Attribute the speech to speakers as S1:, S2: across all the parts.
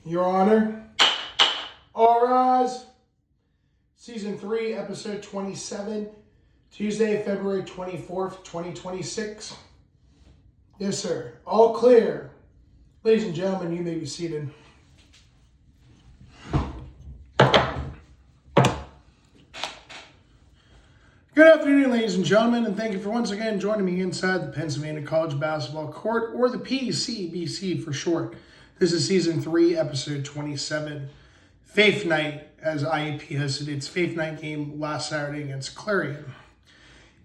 S1: Your Honor, all rise. Season 3, Episode 27, Tuesday, February 24th, 2026. Yes, sir. All clear. Ladies and gentlemen, you may be seated. Good afternoon, ladies and gentlemen, and thank you for once again joining me inside the Pennsylvania College Basketball Court, or the PCBC for short. This is Season 3, Episode 27. Faith Night, as IUP hosted its Faith Night game last Saturday against Clarion.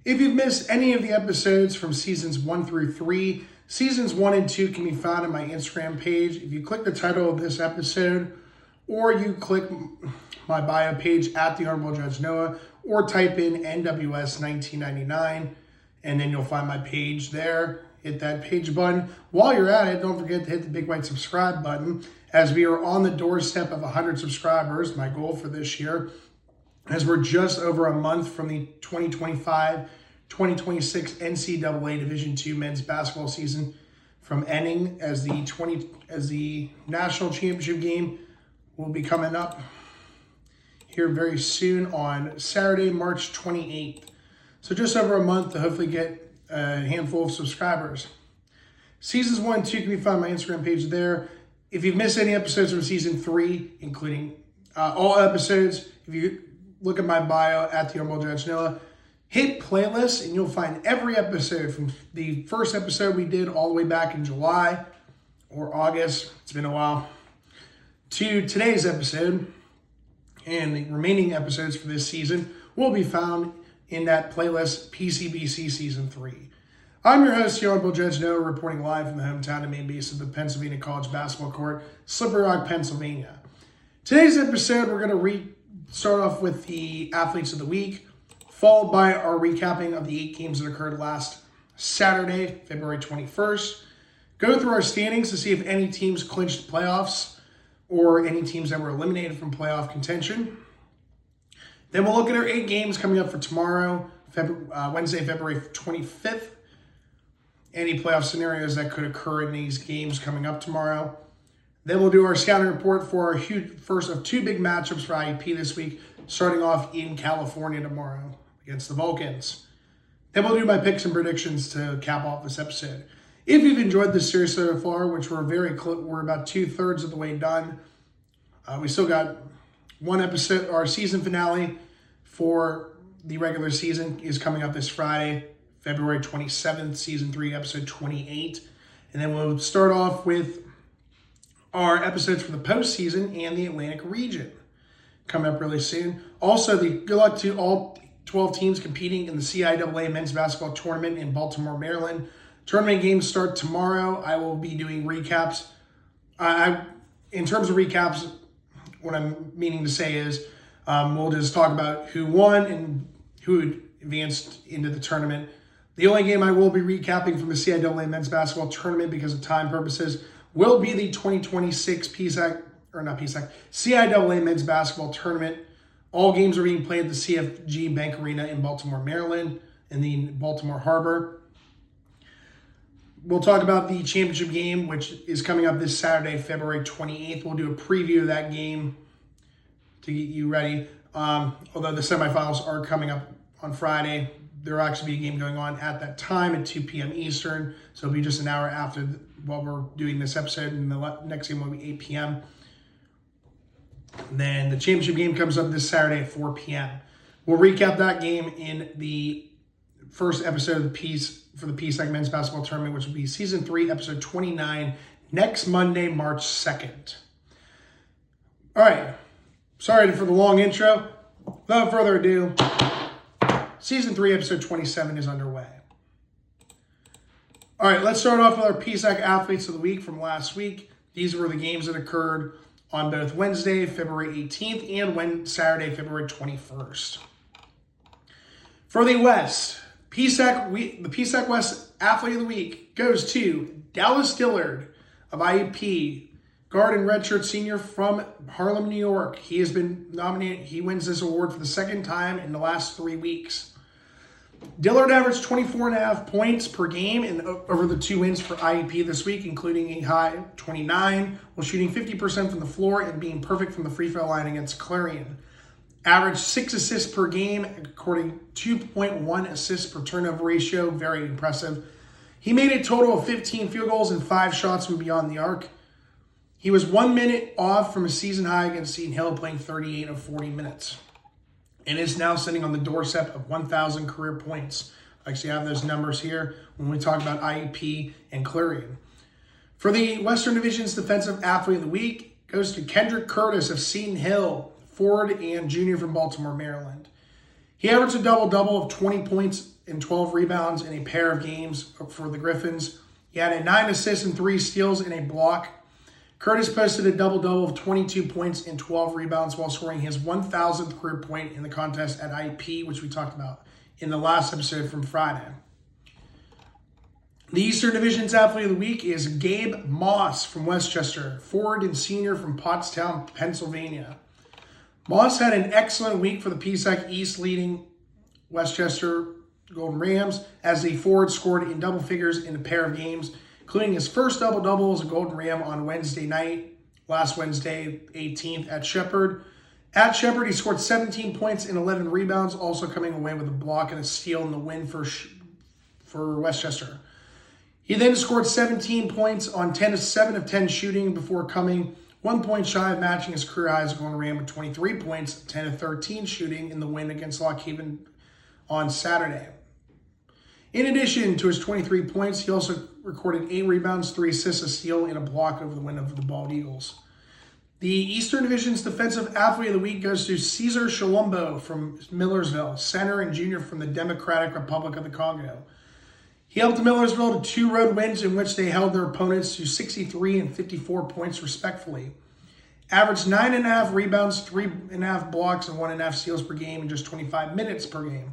S1: If you've missed any of the episodes from Seasons 1 through 3, Seasons 1 and 2 can be found on my Instagram page. If you click the title of this episode, or you click my bio page at the Honorable Judge Noah, or type in NWS 1999, and then you'll find my page there. Hit that page button. While you're at it, don't forget to hit the big white subscribe button, as we are on the doorstep of 100 subscribers, my goal for this year, as we're just over a month from the 2025-2026 NCAA Division II men's basketball season from ending, as the national championship game will be coming up here very soon on Saturday, March 28th. So just over a month to hopefully get a handful of subscribers. Seasons 1 and 2 can be found on my Instagram page there. If you've missed any episodes from Season 3, including all episodes, if you look at my bio at the Honorable Judge Noah, hit playlists and you'll find every episode from the first episode we did all the way back in July or August, it's been a while, to today's episode. And the remaining episodes for this season will be found in that playlist, PCBC Season 3. I'm your host, the Honorable Judge Noah, reporting live from the hometown and main base of the Pennsylvania College Basketball Court, Slippery Rock, Pennsylvania. Today's episode, we're going to start off with the Athletes of the Week, followed by our recapping of the 8 games that occurred last Saturday, February 21st. Go through our standings to see if any teams clinched playoffs or any teams that were eliminated from playoff contention. Then we'll look at our 8 games coming up for tomorrow, Wednesday, February 25th. Any playoff scenarios that could occur in these games coming up tomorrow. Then we'll do our scouting report for our first of 2 big matchups for IUP this week, starting off in California tomorrow against the Vulcans. Then we'll do my picks and predictions to cap off this episode. If you've enjoyed this series so far, which we're about 2/3 of the way done, we still got one episode. Our season finale for the regular season is coming up this Friday, February 27th, Season 3, Episode 28. And then we'll start off with our episodes for the postseason and the Atlantic region coming up really soon. Also, good luck to all 12 teams competing in the CIAA men's basketball tournament in Baltimore, Maryland. Tournament games start tomorrow. I will be doing recaps. In terms of recaps, what I'm meaning to say is we'll just talk about who won and who advanced into the tournament. The only game I will be recapping from the CIAA men's basketball tournament because of time purposes will be the 2026 CIAA men's basketball tournament. All games are being played at the CFG Bank Arena in Baltimore, Maryland, in the Baltimore Harbor. We'll talk about the championship game, which is coming up this Saturday, February 28th. We'll do a preview of that game to get you ready. Although the semifinals are coming up on Friday, there will actually be a game going on at that time at 2 p.m. Eastern. So it'll be just an hour after while we're doing this episode, and the next game will be 8 p.m. Then the championship game comes up this Saturday at 4 p.m. We'll recap that game in the first episode of the PSAC men's basketball tournament, which will be Season 3, Episode 29, next Monday, March 2nd. All right. Sorry for the long intro. Without further ado, Season 3, Episode 27 is underway. All right, let's start off with our PSAC Athletes of the Week from last week. These were the games that occurred on both Wednesday, February 18th, and Saturday, February 21st. For the West, the PSAC West Athlete of the Week goes to Dallas Dillard of IUP, guard and redshirt senior from Harlem, New York. He has been nominated. He wins this award for the second time in the last 3 weeks. Dillard averaged 24.5 points per game over the 2 wins for IUP this week, including a high 29, while shooting 50% from the floor and being perfect from the free throw line against Clarion. Averaged 6 assists per game, according 2.1 assists per turnover ratio, very impressive. He made a total of 15 field goals and 5 shots from beyond the arc. He was 1 minute off from a season high against Seton Hill, playing 38 of 40 minutes. And is now sitting on the doorstep of 1,000 career points. I actually have those numbers here when we talk about IUP and Clarion. For the Western Division's Defensive Athlete of the Week, goes to Kendrick Curtis of Seton Hill, forward and junior from Baltimore, Maryland. He averaged a double-double of 20 points and 12 rebounds in a pair of games for the Griffins. He had 9 assists and 3 steals in a block. Curtis posted a double-double of 22 points and 12 rebounds while scoring his 1,000th career point in the contest at IUP, which we talked about in the last episode from Friday. The Eastern Division's Athlete of the Week is Gabe Moss from Westchester, forward and senior from Pottstown, Pennsylvania. Moss had an excellent week for the PSAC East, leading Westchester Golden Rams as the forward scored in double figures in a pair of games, including his first double-double as a Golden Ram on Wednesday night, last Wednesday, 18th, at Shepherd. At Shepherd, he scored 17 points and 11 rebounds, also coming away with a block and a steal in the win for Westchester. He then scored 17 points on 7 of 10 shooting before coming 1 point shy of matching his career high as a Golden Ram with 23 points, 10 of 13 shooting in the win against Lock Haven on Saturday. In addition to his 23 points, he also recorded 8 rebounds, 3 assists, a steal, and a block over the win over the Bald Eagles. The Eastern Division's Defensive Athlete of the Week goes to Cesar Shalombo from Millersville, center and junior from the Democratic Republic of the Congo. He helped Millersville to 2 road wins in which they held their opponents to 63 and 54 points respectively. Averaged 9.5 rebounds, 3.5 blocks, and 1.5 steals per game in just 25 minutes per game.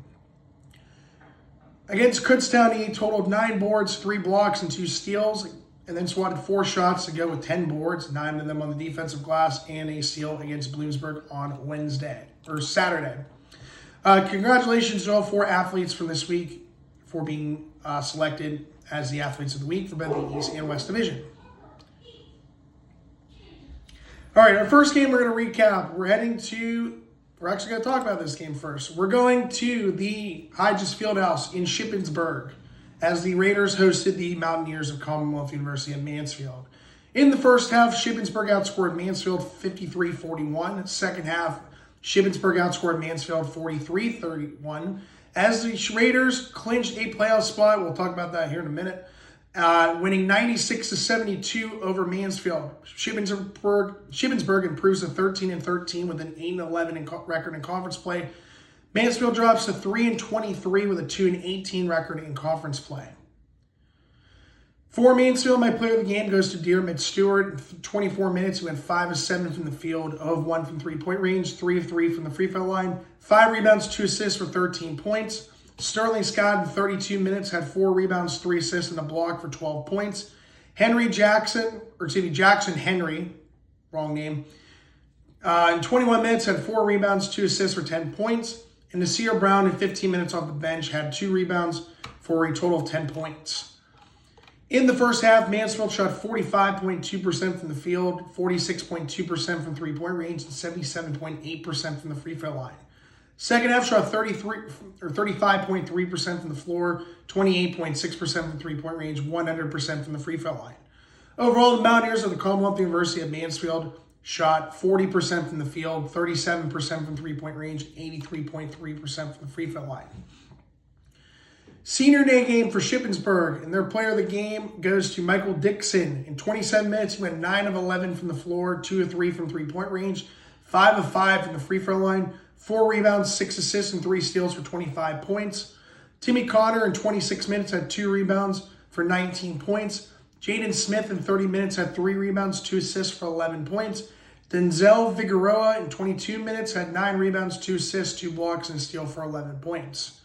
S1: Against Kutztown, he totaled 9 boards, 3 blocks, and 2 steals, and then swatted 4 shots to go with 10 boards, 9 of them on the defensive glass, and a steal against Bloomsburg on Saturday. Congratulations to all 4 athletes from this week for being selected as the athletes of the week for both the East and West Division. All right, our first game we're going to recap. We're actually going to talk about this game first. We're going to the Hodges Fieldhouse in Shippensburg as the Raiders hosted the Mountaineers of Commonwealth University of Mansfield. In the first half, Shippensburg outscored Mansfield 53-41. Second half, Shippensburg outscored Mansfield 43-31. As the Raiders clinched a playoff spot, we'll talk about that here in a minute, winning 96-72 over Mansfield. Shippensburg improves to 13-13 with an 8-11 record in conference play. Mansfield drops to 3-23 with a 2-18 record in conference play. For Mansfield, my player of the game goes to Dearmid Stewart. 24 minutes, he went 5 of 7 from the field, 0 of 1 from three-point range, 3 of 3 from the free throw line, 5 rebounds, 2 assists for 13 points. Sterling Scott in 32 minutes had 4 rebounds, 3 assists, and a block for 12 points. Jackson Henry, wrong name, in 21 minutes had 4 rebounds, 2 assists for 10 points. And Nasir Brown in 15 minutes off the bench had 2 rebounds for a total of 10 points. In the first half, Mansfield shot 45.2% from the field, 46.2% from three-point range, and 77.8% from the free throw line. Second half shot 35.3% from the floor, 28.6% from three-point range, 100% from the free throw line. Overall, the Mountaineers of the Commonwealth University of Mansfield shot 40% from the field, 37% from three-point range, 83.3% from the free throw line. Senior day game for Shippensburg, and their player of the game goes to Michael Dixon. In 27 minutes, he went 9 of 11 from the floor, 2 of 3 from three-point range, 5 of 5 from the free throw line, 4 rebounds, 6 assists, and 3 steals for 25 points. Timmy Connor in 26 minutes had 2 rebounds for 19 points. Jaden Smith in 30 minutes had 3 rebounds, 2 assists for 11 points. Denzel Figueroa in 22 minutes had 9 rebounds, 2 assists, 2 blocks, and a steal for 11 points.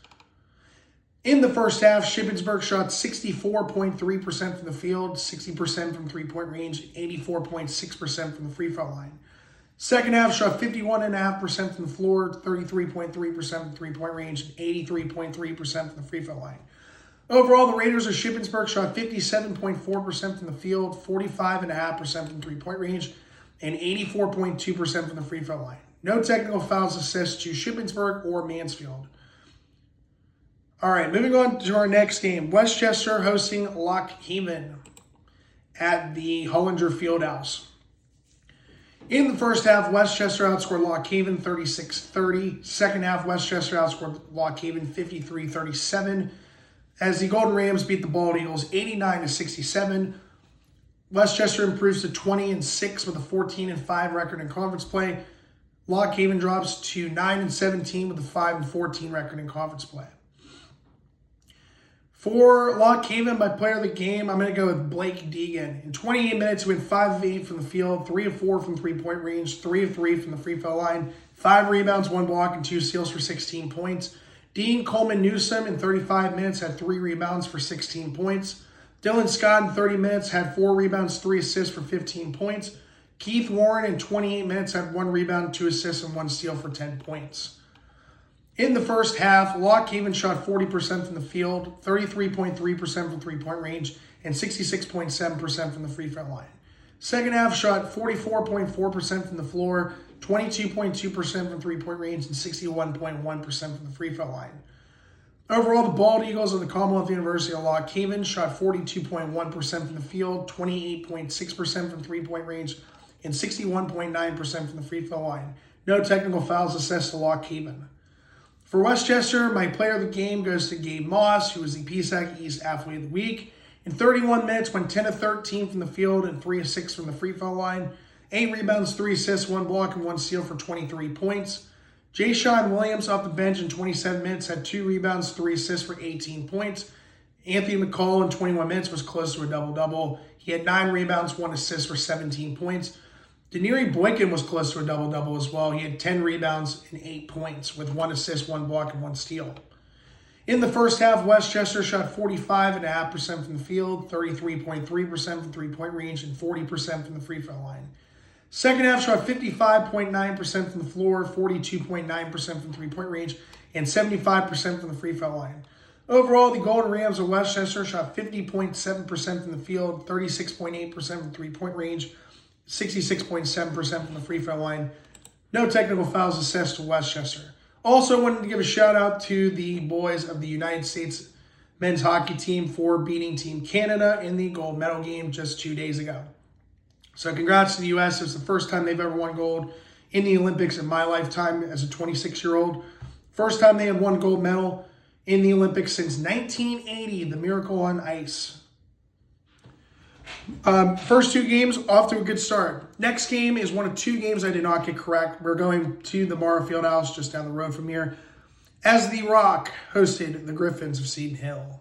S1: In the first half, Shippensburg shot 64.3% from the field, 60% from three-point range, 84.6% from the free throw line. Second half, shot 51.5% from the floor, 33.3% from the three-point range, and 83.3% from the free throw line. Overall, the Raiders of Shippensburg shot 57.4% from the field, 45.5% from three-point range, and 84.2% from the free throw line. No technical fouls assessed to Shippensburg or Mansfield. All right, moving on to our next game. Westchester hosting Lock Haven at the Hollinger Fieldhouse. In the first half, Westchester outscored Lock Haven 36-30. Second half, Westchester outscored Lock Haven 53-37. As the Golden Rams beat the Bald Eagles 89-67. Westchester improves to 20-6 with a 14-5 record in conference play. Lock Haven drops to 9-17 with a 5-14 record in conference play. For Lock Haven, my player of the game, I'm going to go with Blake Deegan. In 28 minutes, he went 5 of 8 from the field, 3 of 4 from three-point range, 3 of 3 from the free throw line, 5 rebounds, 1 block, and 2 steals for 16 points. Dean Coleman Newsom in 35 minutes had 3 rebounds for 16 points. Dylan Scott in 30 minutes had 4 rebounds, 3 assists for 15 points. Keith Warren in 28 minutes had 1 rebound, 2 assists, and 1 steal for 10 points. In the first half, Lock Haven shot 40% from the field, 33.3% from three-point range, and 66.7% from the free throw line. Second half shot 44.4% from the floor, 22.2% from three-point range, and 61.1% from the free throw line. Overall, the Bald Eagles of the Commonwealth University of Lock Haven shot 42.1% from the field, 28.6% from three-point range, and 61.9% from the free throw line. No technical fouls assessed to Lock Haven. For Westchester, my player of the game goes to Gabe Moss, who was the PSAC East Athlete of the Week. In 31 minutes, went 10 of 13 from the field and 3 of 6 from the free throw line. 8 rebounds, 3 assists, 1 block, and 1 steal for 23 points. Jay Sean Williams off the bench in 27 minutes had 2 rebounds, 3 assists for 18 points. Anthony McCall in 21 minutes was close to a double-double. He had 9 rebounds, 1 assist for 17 points. Deniri Boykin was close to a double-double as well. He had 10 rebounds and 8 points with 1 assist, 1 block, and 1 steal. In the first half, Westchester shot 45.5% from the field, 33.3% from three-point range, and 40% from the free throw line. Second half shot 55.9% from the floor, 42.9% from three-point range, and 75% from the free throw line. Overall, the Golden Rams of Westchester shot 50.7% from the field, 36.8% from three-point range, 66.7% from the free throw line. No technical fouls assessed to Westchester. Also wanted to give a shout out to the boys of the United States men's hockey team for beating Team Canada in the gold medal game just 2 days ago. So congrats to the U.S. It's the first time they've ever won gold in the Olympics in my lifetime as a 26-year-old. First time they had won gold medal in the Olympics since 1980, the Miracle on Ice. First 2 games off to a good start. Next game is one of 2 games I did not get correct. We're going to the Morrow Fieldhouse just down the road from here, as the Rock hosted the Griffins of Seton Hill.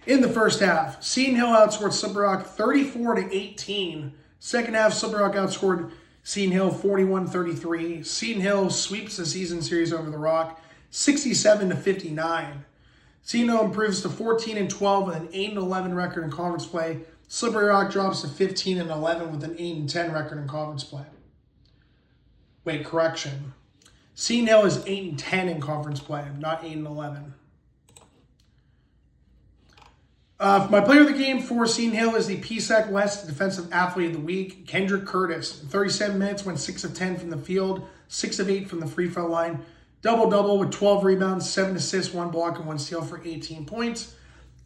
S1: In the first half, Seton Hill outscored Slippery Rock 34-18. Second half, Slippery Rock outscored Seton Hill 41-33. Seton Hill sweeps the season series over the Rock 67-59. Seton Hill improves to 14-12 with an 8-11 record in conference play. Slippery Rock drops to 15-11 with an 8-10 record in conference play. Wait, correction. Seton Hill is 8-10 in conference play, not 8-11. My player of the game for Seton Hill is the PSAC West Defensive Athlete of the Week, Kendrick Curtis. In 37 minutes, went 6 of 10 from the field, 6 of 8 from the free throw line. Double-double with 12 rebounds, 7 assists, 1 block, and 1 steal for 18 points.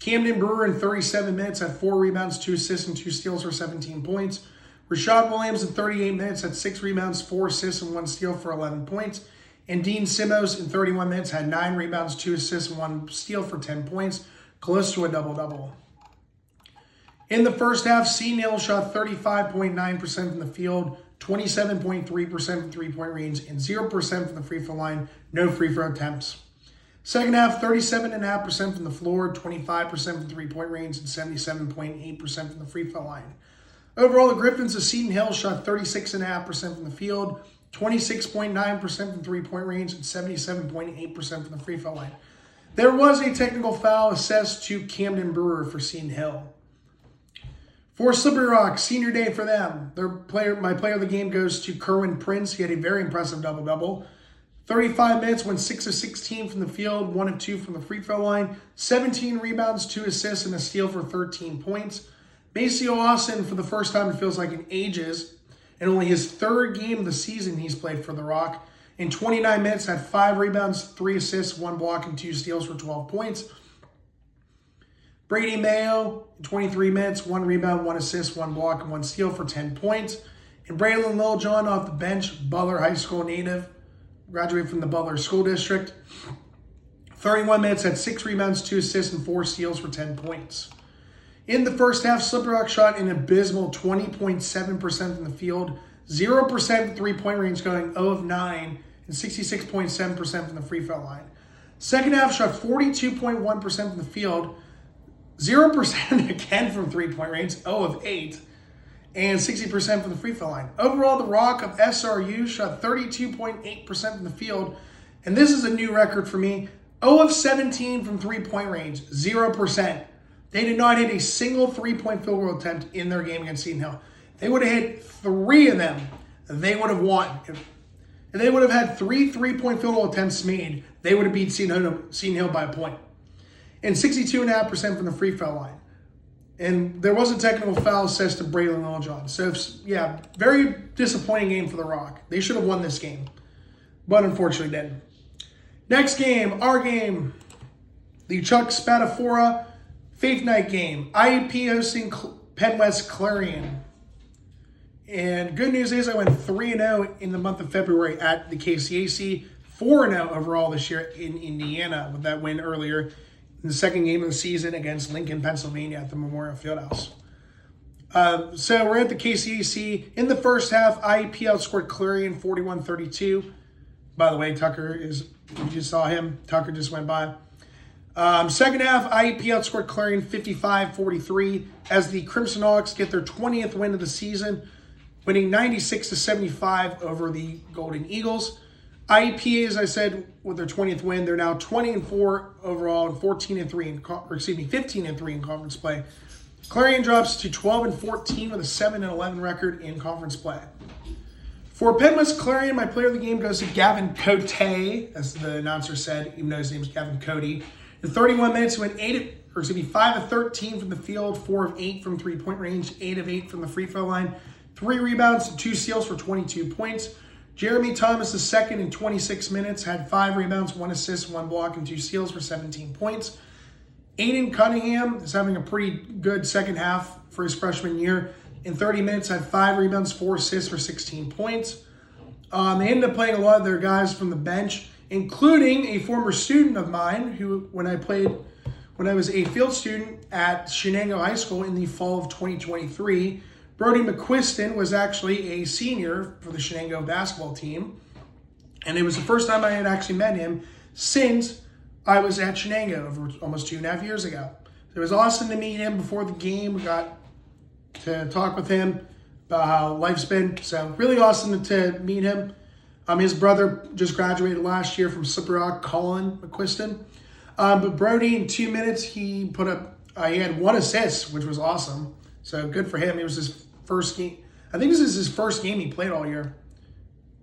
S1: Camden Brewer in 37 minutes had 4 rebounds, 2 assists, and 2 steals for 17 points. Rashad Williams in 38 minutes had 6 rebounds, 4 assists, and 1 steal for 11 points. And Dean Simos in 31 minutes had 9 rebounds, 2 assists, and 1 steal for 10 points, close to a double-double. In the first half, Seton Hill shot 35.9% from the field, 27.3% from three-point range, and 0% from the free throw line, no free throw attempts. Second half, 37.5% from the floor, 25% from three-point range, and 77.8% from the free throw line. Overall, the Griffins of Seton Hill shot 36.5% from the field, 26.9% from three-point range, and 77.8% from the free throw line. There was a technical foul assessed to Camden Brewer for Seton Hill. For Slippery Rock, senior day for them. My player of the game goes to Kerwin Prince. He had a very impressive double-double. 35 minutes, went 6 of 16 from the field, 1 of 2 from the free throw line, 17 rebounds, 2 assists, and a steal for 13 points. Maceo Austin, for the first time it feels like in ages, and only his third game of the season he's played for the Rock. In 29 minutes, had 5 rebounds, 3 assists, 1 block, and 2 steals for 12 points. Brady Mayo, 23 minutes, 1 rebound, 1 assist, 1 block, and 1 steal for 10 points. And Braylon Littlejohn off the bench, Butler High School native, graduated from the Butler School District. 31 minutes, had 6 rebounds, 2 assists, and 4 steals for 10 points. In the first half, Slippery Rock shot an abysmal 20.7% from the field, 0% from three-point range, going 0 of 9, and 66.7% from the free throw line. Second half, shot 42.1% from the field, 0% again from three-point range, 0 of 8, and 60% from the free throw line. Overall, the Rock of SRU shot 32.8% from the field, and this is a new record for me, 0 of 17 from three-point range, 0%. They did not hit a single three-point field goal attempt in their game against Seton Hill. If they would have hit 3 of them, they would have won. If they would have had 3 three-point field goal attempts made, they would have beat Seton Hill by a point. And 62.5% from the free throw line. And there was a technical foul assessed to Braylon Littlejohn. So, yeah, very disappointing game for the Rock. They should have won this game, but unfortunately didn't. Next game, our game, the Chuck Spadafora Faith Night game. IUP hosting Penn West Clarion. And good news is I went 3-0 in the month of February at the KCAC, 4-0 overall this year in Indiana with that win earlier in the second game of the season against Lincoln, Pennsylvania at the Memorial Fieldhouse. So we're at the KCAC. In the first half, IUP outscored Clarion 41-32. By the way, you just saw him. Tucker just went by. Second half, IUP outscored Clarion 55-43 as the Crimson Hawks get their 20th win of the season, winning 96-75 over the Golden Eagles. IUP, as I said, with their 20th win, they're now 20-4 overall and 15-3 in conference play. Clarion drops to 12-14 with a 7-11 record in conference play. For Penn West Clarion, my player of the game goes to Gavin Cote, as the announcer said, even though his name is Gavin Cody. In 31 minutes, he went 5 of 13 from the field, 4 of 8 from three-point range, 8 of 8 from the free throw line, 3 rebounds and 2 steals for 22 points. Jeremy Thomas, the second in 26 minutes, had 5 rebounds, 1 assist, 1 block, and 2 steals for 17 points. Aiden Cunningham is having a pretty good second half for his freshman year. In 30 minutes, had 5 rebounds, 4 assists for 16 points. They ended up playing a lot of their guys from the bench, including a former student of mine who, when I was a field student at Shenango High School in the fall of 2023, Brody McQuiston was actually a senior for the Shenango basketball team. And it was the first time I had actually met him since I was at Shenango over almost 2.5 years ago. So it was awesome to meet him before the game. We got to talk with him about how life's been. So really awesome to meet him. His brother just graduated last year from Slippery Rock, Colin McQuiston. But Brody, in 2 minutes, he had 1 assist, which was awesome. So good for him. It was his first game. I think this is his first game he played all year,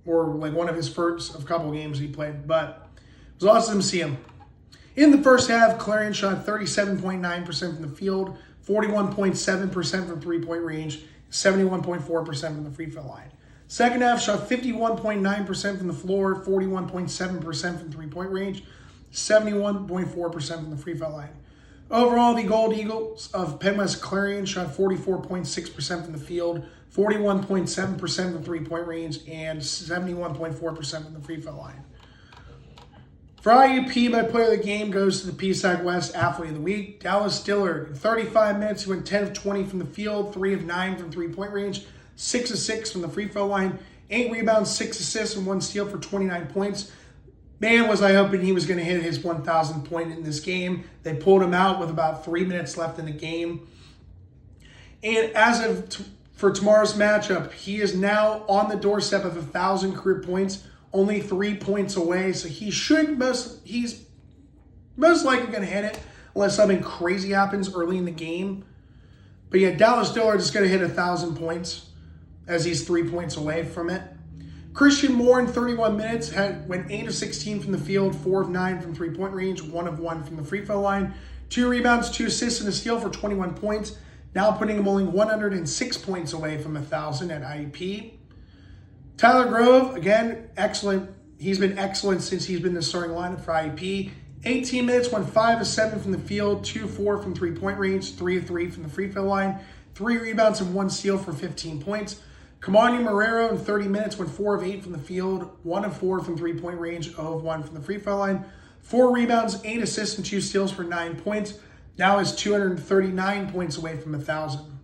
S1: or like one of his first of a couple games he played. But it was awesome to see him. In the first half, Clarion shot 37.9% from the field, 41.7% from three-point range, 71.4% from the free throw line. Second half, shot 51.9% from the floor, 41.7% from three-point range, 71.4% from the free throw line. Overall, the Gold Eagles of Penn West Clarion shot 44.6% from the field, 41.7% from three-point range, and 71.4% from the free throw line. For IUP, my player of the game goes to the PSAC West Athlete of the Week, Dallas Dillard. In 35 minutes, he went 10 of 20 from the field, 3 of 9 from three-point range, 6 of 6 from the free throw line, 8 rebounds, 6 assists, and 1 steal for 29 points. Man, was I hoping he was going to hit his 1,000th point in this game. They pulled him out with about 3 minutes left in the game. And as of for tomorrow's matchup, he is now on the doorstep of 1,000 career points, only 3 points away. So he's most likely going to hit it unless something crazy happens early in the game. But yeah, Dallas Dillard is going to hit 1,000 points as he's 3 points away from it. Christian Moore in 31 minutes went 8 of 16 from the field, 4 of 9 from three-point range, 1 of 1 from the free throw line, 2 rebounds, 2 assists, and a steal for 21 points. Now putting him only 106 points away from 1,000 at IUP. Tyler Grove, again, excellent. He's been excellent since he's been the starting lineup for IUP. 18 minutes, went 5 of 7 from the field, 2 of 4 from three-point range, 3 of 3 from the free throw line, 3 rebounds and 1 steal for 15 points. Kamani Marrero in 30 minutes went 4 of 8 from the field, 1 of 4 from three-point range, 0 of 1 from the free throw line, 4 rebounds, 8 assists, and 2 steals for 9 points. Now is 239 points away from 1,000.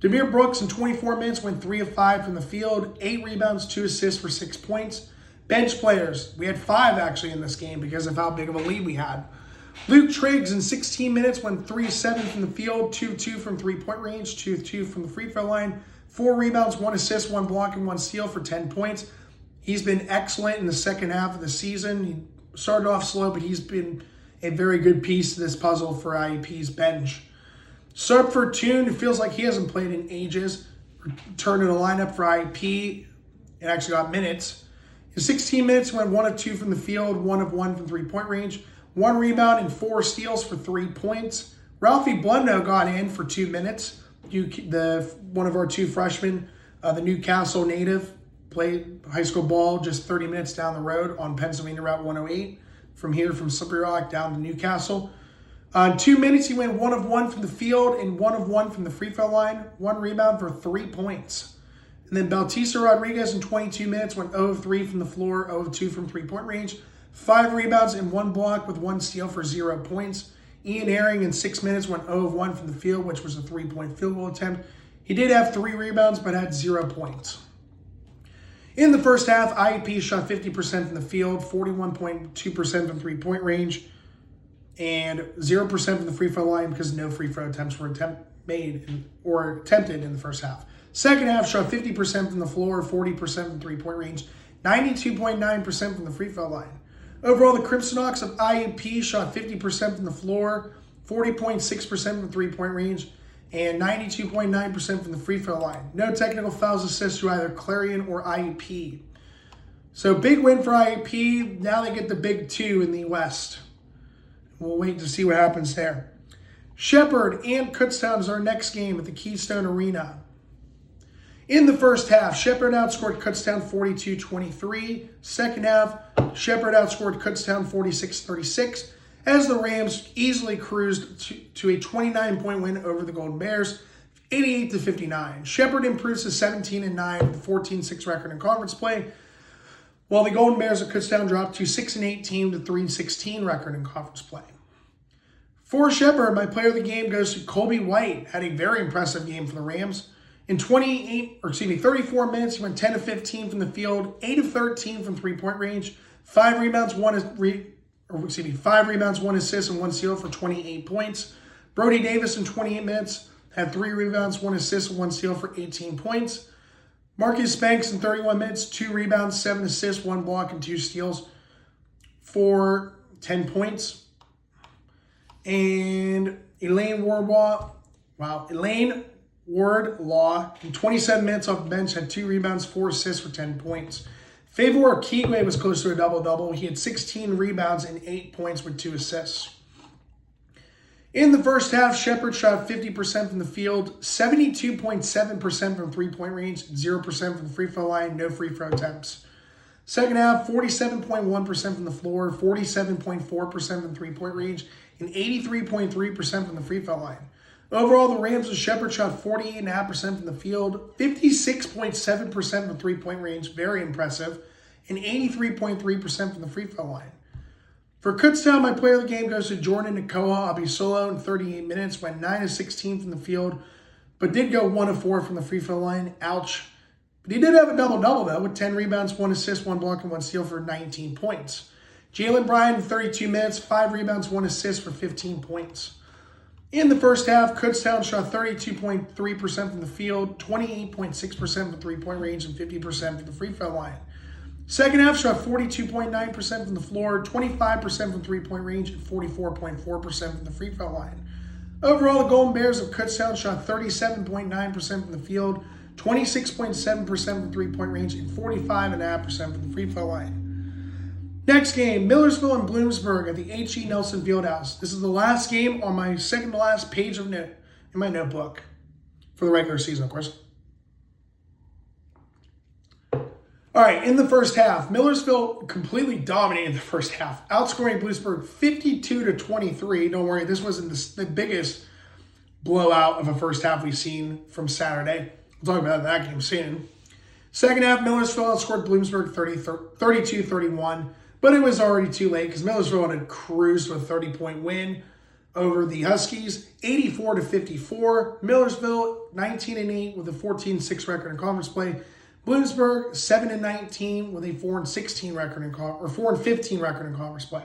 S1: Demir Brooks in 24 minutes went 3 of 5 from the field, 8 rebounds, 2 assists for 6 points. Bench players, we had 5 actually in this game because of how big of a lead we had. Luke Triggs in 16 minutes went 3 of 7 from the field, 2 of 2 from three-point range, 2 of 2 from the free throw line, 4 rebounds, 1 assist, 1 block, and 1 steal for 10 points. He's been excellent in the second half of the season. He started off slow, but he's been a very good piece to this puzzle for IUP's bench. Subford Toon, it feels like he hasn't played in ages, returned to the lineup for IUP and actually got minutes. In 16 minutes, went 1 of 2 from the field, 1 of 1 from three-point range, 1 rebound, and 4 steals for 3 points. Ralphie Blundo got in for 2 minutes. One of our 2 freshmen, the Newcastle native, played high school ball just 30 minutes down the road on Pennsylvania Route 108 from here from Slippery Rock down to Newcastle. In 2 minutes, he went 1 of 1 from the field and 1 of 1 from the free throw line, 1 rebound for 3 points. And then Bautista Rodriguez in 22 minutes went 0 of 3 from the floor, 0 of 2 from three-point range, 5 rebounds and 1 block with 1 steal for 0 points. Ian Herring in 6 minutes went 0 of 1 from the field, which was a 3-point field goal attempt. He did have 3 rebounds, but had 0 points. In the first half, IUP shot 50% from the field, 41.2% from three-point range, and 0% from the free throw line because no free throw attempts were attempted in the first half. Second half shot 50% from the floor, 40% from three-point range, 92.9% from the free throw line. Overall, the Crimson Hawks of IUP shot 50% from the floor, 40.6% from three-point range, and 92.9% from the free throw line. No technical fouls assist to either Clarion or IUP. So big win for IUP. Now they get the big 2 in the West. We'll wait to see what happens there. Shepherd and Kutztown is our next game at the Keystone Arena. In the first half, Shepherd outscored Kutztown 42-23. Second half, Shepherd outscored Kutztown 46-36 as the Rams easily cruised to a 29-point win over the Golden Bears, 88-59. Shepherd improves to 17-9 with a 14-6 record in conference play, while the Golden Bears of Kutztown dropped to 6-18 with a 3-16 record in conference play. For Shepherd, my player of the game goes to Colby White. Had a very impressive game for the Rams. In 34 minutes, he went 10 of 15 from the field, 8 of 13 from three-point range, 5 rebounds, 1 assist, and 1 steal for 28 points. Brody Davis in 28 minutes had 3 rebounds, 1 assist, and 1 steal for 18 points. Marcus Banks in 31 minutes, 2 rebounds, 7 assists, 1 block, and 2 steals for 10 points. And Elaine Wardlaw in 27 minutes off the bench had 2 rebounds, 4 assists for 10 points. Favor Kigwe was close to a double-double. He had 16 rebounds and 8 points with 2 assists. In the first half, Shepherd shot 50% from the field, 72.7% from three-point range, 0% from the free throw line, no free throw attempts. Second half, 47.1% from the floor, 47.4% from three-point range, and 83.3% from the free throw line. Overall, the Rams of Shepherd shot 48.5% from the field, 56.7% from three-point range, very impressive, and 83.3% from the free throw line. For Kutztown, my player of the game goes to Jordan Nakoa Abisolo in 38 minutes, went 9 of 16 from the field, but did go 1 of 4 from the free throw line. Ouch. But he did have a double-double, though, with 10 rebounds, 1 assist, 1 block, and 1 steal for 19 points. Jalen Bryan in 32 minutes, 5 rebounds, 1 assist for 15 points. In the first half, Kutztown shot 32.3% from the field, 28.6% from three-point range, and 50% from the free throw line. Second half shot 42.9% from the floor, 25% from three-point range, and 44.4% from the free throw line. Overall, the Golden Bears of Kutztown shot 37.9% from the field, 26.7% from three-point range, and 45.5% from the free throw line. Next game, Millersville and Bloomsburg at the H.E. Nelson Fieldhouse. This is the last game on my second to last page of note in my notebook for the regular season, of course. All right, in the first half, Millersville completely dominated the first half, outscoring Bloomsburg 52-23. Don't worry, this wasn't the biggest blowout of a first half we've seen from Saturday. We'll talk about that game soon. Second half, Millersville outscored Bloomsburg 32-31, but it was already too late because Millersville had cruised with a 30-point win over the Huskies, 84-54. Millersville 19-8 with a 14-6 record in conference play. Bloomsburg 7-19 with a 4-16 record in 4-15 record in conference play.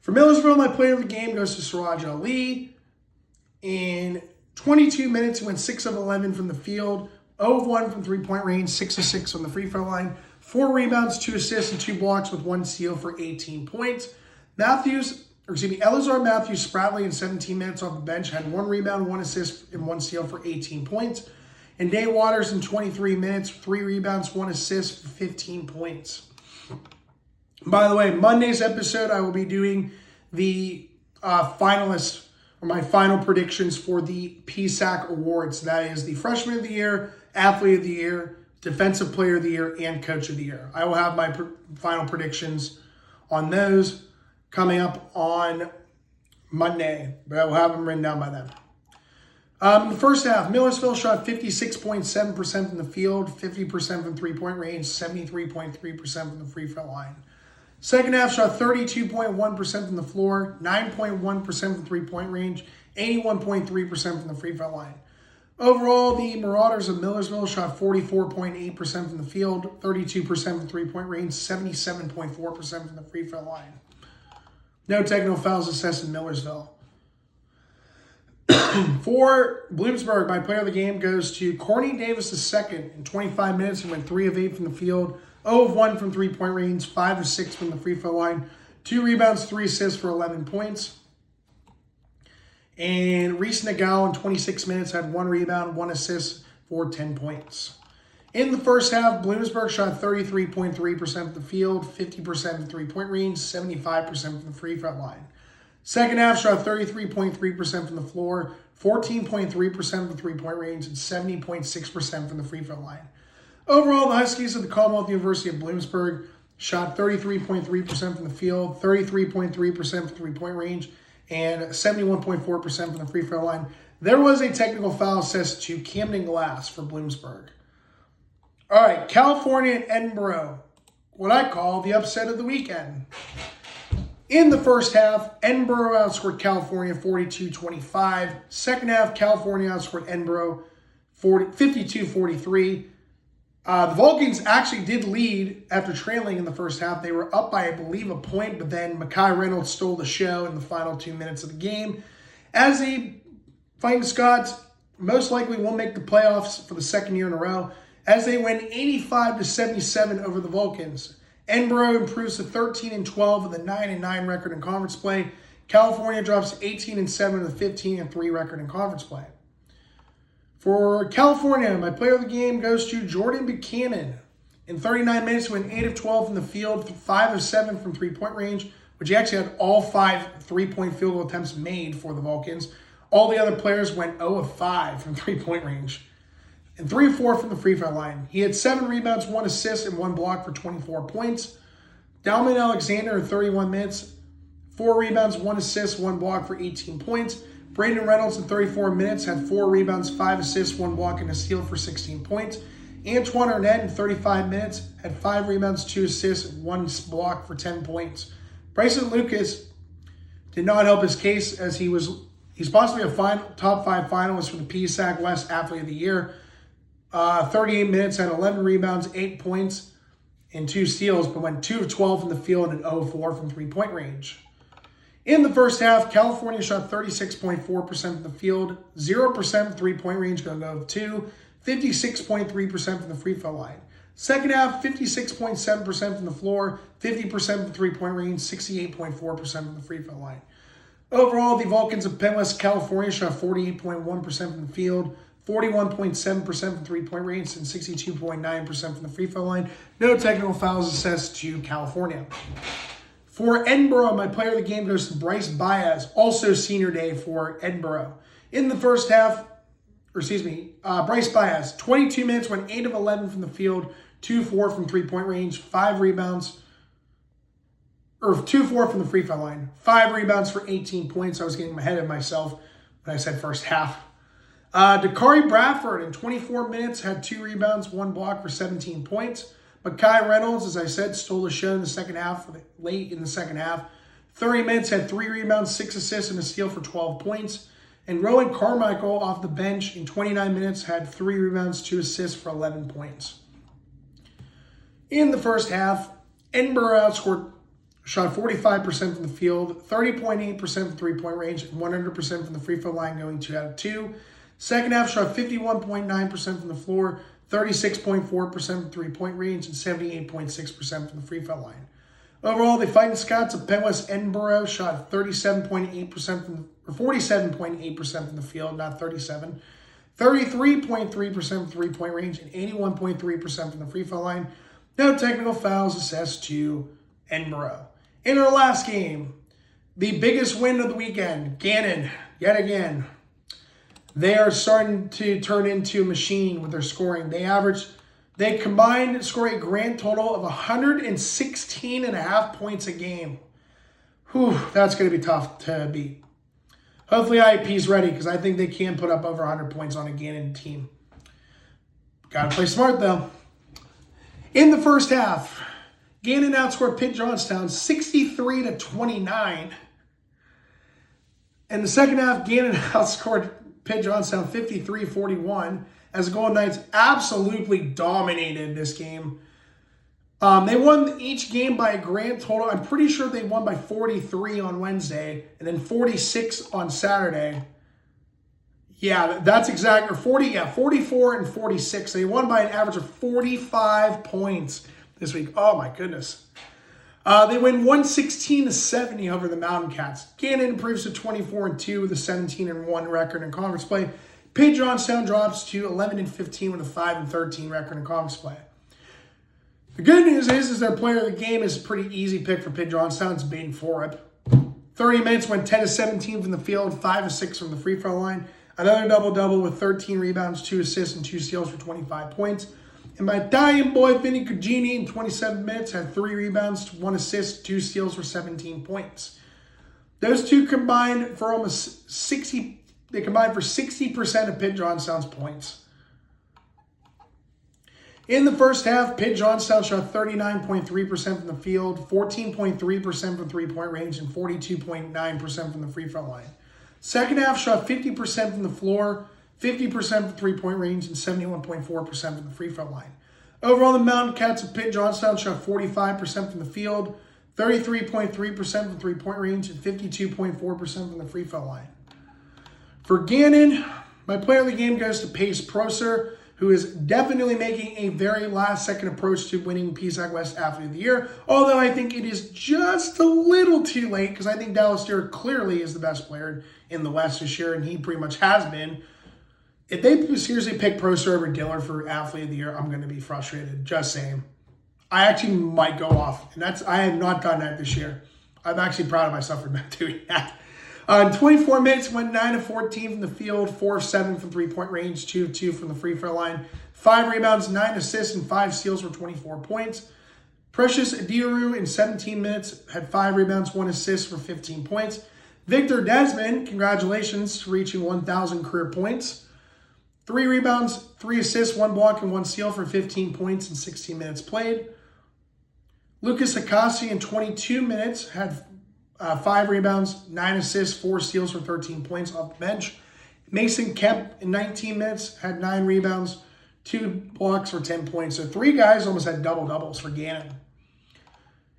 S1: For Millersville, my player of the game goes to Siraj Ali. In 22 minutes, he went 6 of 11 from the field, 0 of 1 from three-point range, 6 of 6 from the free throw line, 4 rebounds, 2 assists, and 2 blocks with 1 steal for 18 points. Elazar Matthews Spratly in 17 minutes off the bench had 1 rebound, 1 assist, and 1 steal for 18 points. And Day Waters in 23 minutes, 3 rebounds, 1 assist for 15 points. By the way, Monday's episode, I will be doing the finalists, or my final predictions for the PSAC awards. That is the Freshman of the Year, Athlete of the Year, Defensive Player of the Year, and Coach of the Year. I will have my final predictions on those coming up on Monday, but I will have them written down by then. The first half, Millersville shot 56.7% from the field, 50% from three-point range, 73.3% from the free throw line. Second half shot 32.1% from the floor, 9.1% from three-point range, 81.3% from the free throw line. Overall, the Marauders of Millersville shot 44.8% from the field, 32% from three-point range, 77.4% from the free throw line. No technical fouls assessed in Millersville. For Bloomsburg, my player of the game goes to Corny Davis II. In 25 minutes, he went 3 of 8 from the field, 0 of 1 from three-point range, 5 of 6 from the free throw line, 2 rebounds, 3 assists for 11 points. And Reese Nagel in 26 minutes had 1 rebound, 1 assist for 10 points. In the first half, Bloomsburg shot 33.3% from the field, 50% from three-point range, 75% from the free throw line. Second half shot 33.3% from the floor, 14.3% from three-point range, and 70.6% from the free throw line. Overall, the Huskies of the Commonwealth University of Bloomsburg shot 33.3% from the field, 33.3% from three-point range, and 71.4% from the free throw line. There was a technical foul assessed to Camden Glass for Bloomsburg. All right, California and Edinburgh, what I call the upset of the weekend. In the first half, Edinburgh outscored California 42-25. Second half, California outscored Edinburgh 52-43. The Vulcans actually did lead after trailing in the first half. They were up by, I believe, a point, but then Mekhi Reynolds stole the show in the final 2 minutes of the game. As the Fighting Scots most likely will make the playoffs for the second year in a row, as they win 85-77 over the Vulcans. Edinburgh improves to 13-12 with a 9-9 record in conference play. California drops 18-7 with a 15-3 record in conference play. For California, my player of the game goes to Jordan Buchanan. In 39 minutes, he went 8 of 12 from the field, 5 of 7 from three-point range, which he actually had all 5 three-point field goal attempts made for the Vulcans. All the other players went 0 of 5 from three-point range, and 3 of 4 from the free throw line. He had 7 rebounds, 1 assist, and 1 block for 24 points. Dalman Alexander in 31 minutes, 4 rebounds, 1 assist, 1 block for 18 points. Brandon Reynolds in 34 minutes had 4 rebounds, 5 assists, 1 block, and a steal for 16 points. Antoine Arnett in 35 minutes had 5 rebounds, 2 assists, 1 block for 10 points. Bryson Lucas did not help his case as he's possibly a top 5 finalist for the PSAC West Athlete of the Year. 38 minutes, had 11 rebounds, 8 points, and 2 steals, but went 2 of 12 from the field and 0 of 4 from three-point range. In the first half, California shot 36.4% from the field, 0% from three-point range, going 0 of 2, 56.3% from the free throw line. Second half, 56.7% from the floor, 50% from three-point range, 68.4% from the free throw line. Overall, the Vulcans of Penn West, California shot 48.1% from the field, 41.7% from three-point range, and 62.9% from the free throw line. No technical fouls assessed to California. For Edinburgh, my player of the game goes to Bryce Baez, also senior day for Edinburgh. In the first half, Bryce Baez, 22 minutes, went 8 of 11 from the field, 2-4 from three-point range, 5 rebounds, or 2-4 from the free throw line, 5 rebounds for 18 points. I was getting ahead of myself when I said first half. Dakari Bradford, in 24 minutes, had 2 rebounds, 1 block for 17 points. Makai Reynolds, as I said, stole the show in the second half, late in the second half. 30 minutes, had 3 rebounds, 6 assists, and a steal for 12 points. And Rowan Carmichael, off the bench, in 29 minutes, had 3 rebounds, 2 assists for 11 points. In the first half, Edinburgh shot 45% from the field, 30.8% from three-point range, and 100% from the free throw line, going 2 out of 2. Second half shot 51.9% from the floor, 36.4% from three-point range, and 78.6% from the free throw line. Overall, the Fighting Scots of Penn West Edinburgh shot 47.8% from the field, not 37, 33.3% from three-point range, and 81.3% from the free throw line. No technical fouls assessed to Edinburgh. In our last game, the biggest win of the weekend, Gannon, yet again. They are starting to turn into a machine with their scoring. They combined to score a grand total of 116.5 points a game. Whew, that's going to be tough to beat. Hopefully IUP is ready, because I think they can put up over 100 points on a Gannon team. Got to play smart, though. In the first half, Gannon outscored Pitt Johnstown 63-29. In the second half, Gannon outscored Pitt Johnstown 53-41, as the Golden Knights absolutely dominated this game. They won each game by a grand total. I'm pretty sure they won by 43 on Wednesday, and then 46 on Saturday. Yeah, that's exact, or 44 and 46. They won by an average of 45 points this week. Oh my goodness. They win 116-70 over the Mountain Cats. Gannon improves to 24-2 with a 17-1 record in conference play. Pitt Johnstown drops to 11-15 with a 5-13 record in conference play. The good news is their player of the game is a pretty easy pick for Pitt Johnstown. It's Baden Forup. 30 minutes, went 10-17 from the field, 5-6 from the free throw line. Another double-double with 13 rebounds, 2 assists, and 2 steals for 25 points. And my Italian boy, Vinny Cugini, in 27 minutes, had 3 rebounds, 1 assist, 2 steals for 17 points. Those two combined for almost 60%. They combined for 60% of Pitt Johnstown's points. In the first half, Pitt Johnstown shot 39.3% from the field, 14.3% from three-point range, and 42.9% from the free throw line. Second half shot 50% from the floor, 50% from three-point range, and 71.4% from the free throw line. Overall, the Mountain Cats of Pitt Johnstown shot 45% from the field, 33.3% from three-point range, and 52.4% from the free throw line. For Gannon, my player of the game goes to Pace Prosser, who is definitely making a very last-second approach to winning PSAC West Athlete of the Year, although I think it is just a little too late, because I think Dallas Stewart clearly is the best player in the West this year, and he pretty much has been. If they seriously pick Prosser over Diller for Athlete of the Year, I'm going to be frustrated, just saying. I actually might go off, and I have not done that this year. I'm actually proud of myself for not doing that. In 24 minutes, went 9-14 from the field, 4-7 from three-point range, 2-2 from the free throw line, 5 rebounds, 9 assists, and 5 steals for 24 points. Precious Adiru, in 17 minutes, had 5 rebounds, 1 assist for 15 points. Victor Desmond, congratulations, reaching 1,000 career points. 3 rebounds, 3 assists, 1 block, and 1 steal for 15 points in 16 minutes played. Lucas Akasi, in 22 minutes, had 5 rebounds, 9 assists, 4 steals for 13 points off the bench. Mason Kemp, in 19 minutes, had 9 rebounds, 2 blocks for 10 points. So 3 guys almost had double-doubles for Gannon.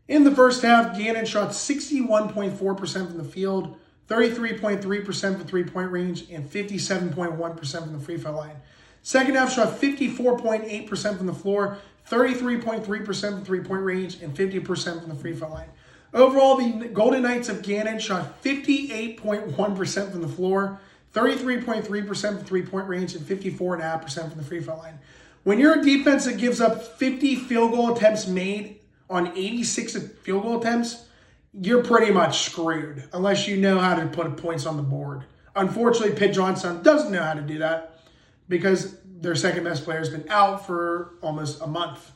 S1: In the first half, Gannon shot 61.4% from the field, 33.3% for three-point range, and 57.1% from the free throw line. Second half shot 54.8% from the floor, 33.3% from three-point range, and 50% from the free throw line. Overall, the Golden Knights of Gannon shot 58.1% from the floor, 33.3% from three-point range, and 54.5% from the free throw line. When you're a defense that gives up 50 field goal attempts made on 86 field goal attempts, you're pretty much screwed unless you know how to put points on the board. Unfortunately, Pitt Johnstown doesn't know how to do that because their second best player has been out for almost a month.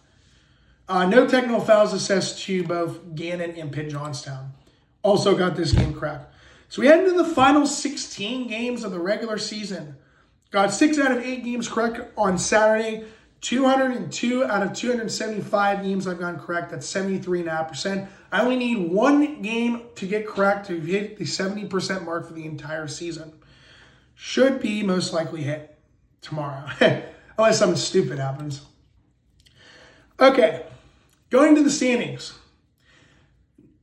S1: No technical fouls assessed to both Gannon and Pitt Johnstown. Also got this game correct. So we head into the final 16 games of the regular season. Got 6 out of 8 games correct on Saturday. 202 out of 275 games I've gotten correct. That's 73.5%. I only need one game to get correct to hit the 70% mark for the entire season. Should be most likely hit tomorrow. Unless something stupid happens. Okay. Going to the standings.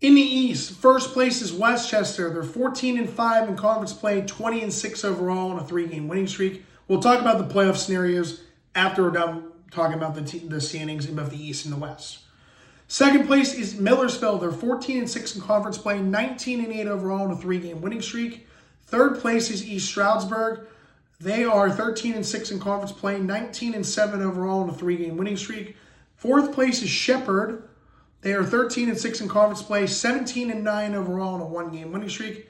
S1: In the East, first place is Westchester. They're 14-5 in conference play, 20-6 overall on a 3-game winning streak. We'll talk about the playoff scenarios after we're done talking about the standings in both the East and the West. Second place is Millersville. They're 14-6 in conference play, 19-8 overall on a 3-game winning streak. Third place is East Stroudsburg. They are 13-6 in conference play, 19-7 overall on a 3-game winning streak. Fourth place is Shepherd. They are 13-6 in conference play, 17-9 overall on a 1-game winning streak.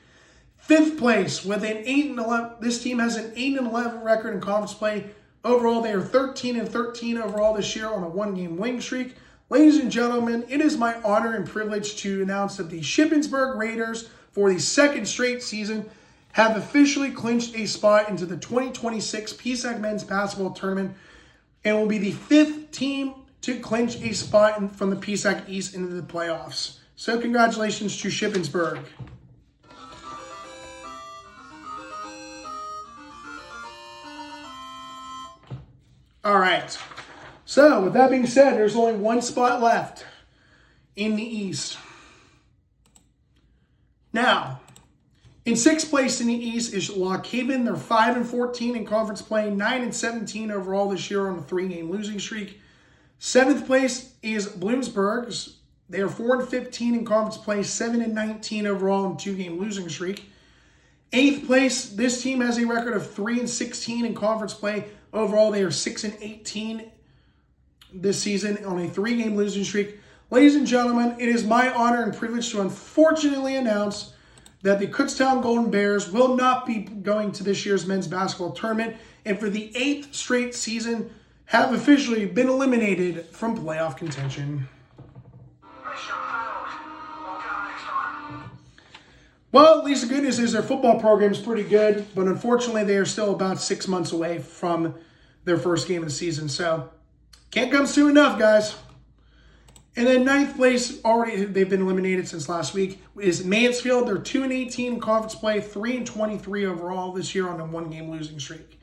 S1: Fifth place with an 8-11. This team has an 8-11 record in conference play. Overall, they are 13-13 overall this year on a 1-game winning streak. Ladies and gentlemen, it is my honor and privilege to announce that the Shippensburg Raiders, for the second straight season, have officially clinched a spot into the 2026 PSAC Men's Basketball Tournament and will be the 5th team to clinch a spot from the PSAC East into the playoffs. So congratulations to Shippensburg. All right. So with that being said, there's only one spot left in the East. Now, in 6th place in the East is Lock Haven. They're 5-14 in conference play, 9-17 overall this year on a 3-game losing streak. 7th place is Bloomsburg. They are 4-15 in conference play, 7-19 overall on a 2-game losing streak. 8th place, this team has a record of 3-16 in conference play. Overall, they are 6-18 this season on a 3-game losing streak. Ladies and gentlemen, it is my honor and privilege to unfortunately announce that the Kutztown Golden Bears will not be going to this year's men's basketball tournament, and for the 8th straight season have officially been eliminated from playoff contention. Well, at least the good news is their football program is pretty good, but unfortunately they are still about 6 months away from their first game of the season. So, can't come soon enough, guys. And then 9th place, already they've been eliminated since last week, is Mansfield. They're 2-18 in conference play, 3-23 overall this year on a 1-game losing streak.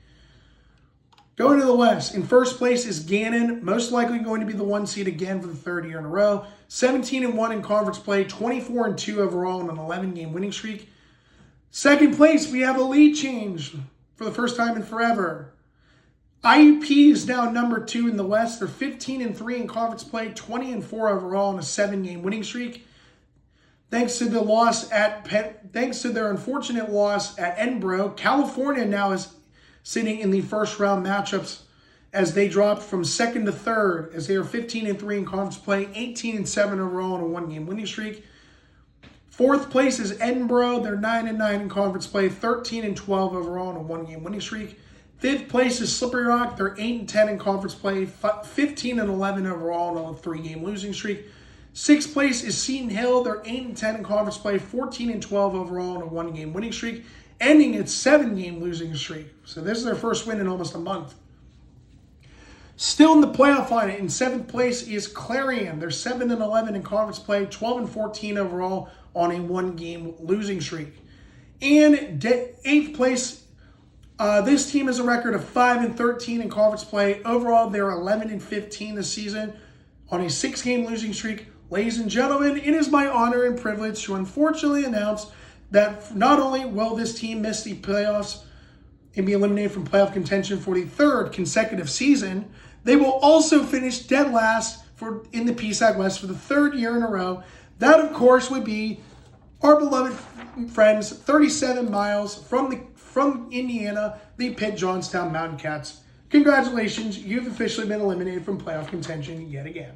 S1: Going to the West, in first place is Gannon, most likely going to be the 1 seed again for the 3rd year in a row. 17-1 in conference play, 24-2 overall on an 11-game winning streak. Second place, we have a lead change for the first time in forever. IUP is now number 2 in the West. They're 15-3 in conference play, 20-4 overall on a 7-game winning streak. Thanks to their unfortunate loss at Edinburgh, California now is sitting in the first round matchups as they dropped from 2nd to 3rd, as they are 15-3 in conference play, 18-7 overall on a 1-game winning streak. 4th place is Edinburgh. They're 9-9 in conference play, 13-12 overall on a 1-game winning streak. 5th place is Slippery Rock. They're 8-10 in conference play, 15-11 overall on a 3-game losing streak. 6th place is Seton Hill. They're 8-10 in conference play, 14-12 overall on a 1-game winning streak, ending its 7-game losing streak. So this is their first win in almost a month. Still in the playoff line, in 7th place is Clarion. They're 7-11 in conference play, 12-14 overall on a 1-game losing streak. And 8th place, this team has a record of 5-13 in conference play. Overall, they're 11-15 this season on a 6-game losing streak. Ladies and gentlemen, it is my honor and privilege to unfortunately announce that not only will this team miss the playoffs and be eliminated from playoff contention for the 3rd consecutive season, they will also finish dead last in the PSAC West for the 3rd year in a row. That, of course, would be our beloved friends 37 miles from Indiana, the Pitt Johnstown Mountain Cats. Congratulations, you've officially been eliminated from playoff contention yet again.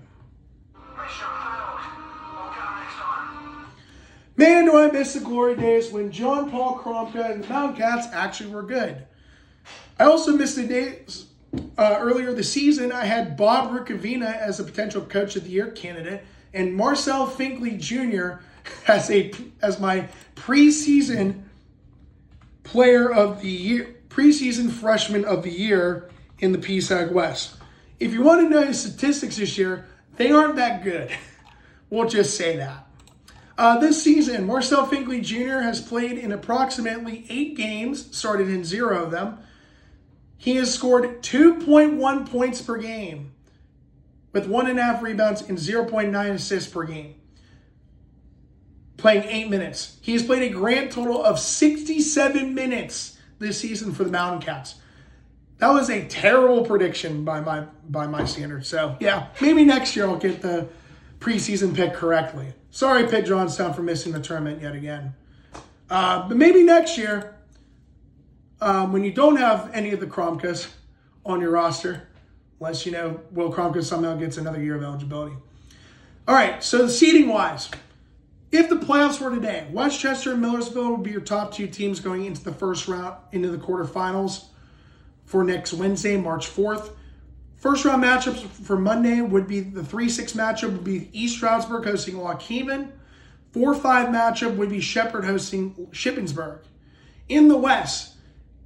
S1: Man, do I miss the glory days when John Paul Kromka and the Mountain Cats actually were good. I also miss the days earlier this season I had Bob Rukavina as a potential Coach of the Year candidate and Marcel Finkley Jr. as my preseason player of the year, preseason freshman of the year in the PSAG West. If you want to know the statistics this year, they aren't that good. We'll just say that. This season, Marcel Finkley Jr. has played in approximately 8 games, started in 0 of them. He has scored 2.1 points per game with 1.5 rebounds and 0.9 assists per game, playing 8 minutes. He has played a grand total of 67 minutes this season for the Mountain Cats. That was a terrible prediction by my standards. So, yeah, maybe next year I'll get the preseason pick correctly. Sorry, Pitt Johnstown, for missing the tournament yet again. But maybe next year, when you don't have any of the Kromkas on your roster, unless, Will Kromka somehow gets another year of eligibility. All right, so seeding-wise, if the playoffs were today, Westchester and Millersville would be your top 2 teams going into the first round, into the quarterfinals for next Wednesday, March 4th. First round matchups for Monday would be the 3-6 matchup would be East Stroudsburg hosting Lock Haven. 4-5 matchup would be Shepherd hosting Shippensburg. In the West,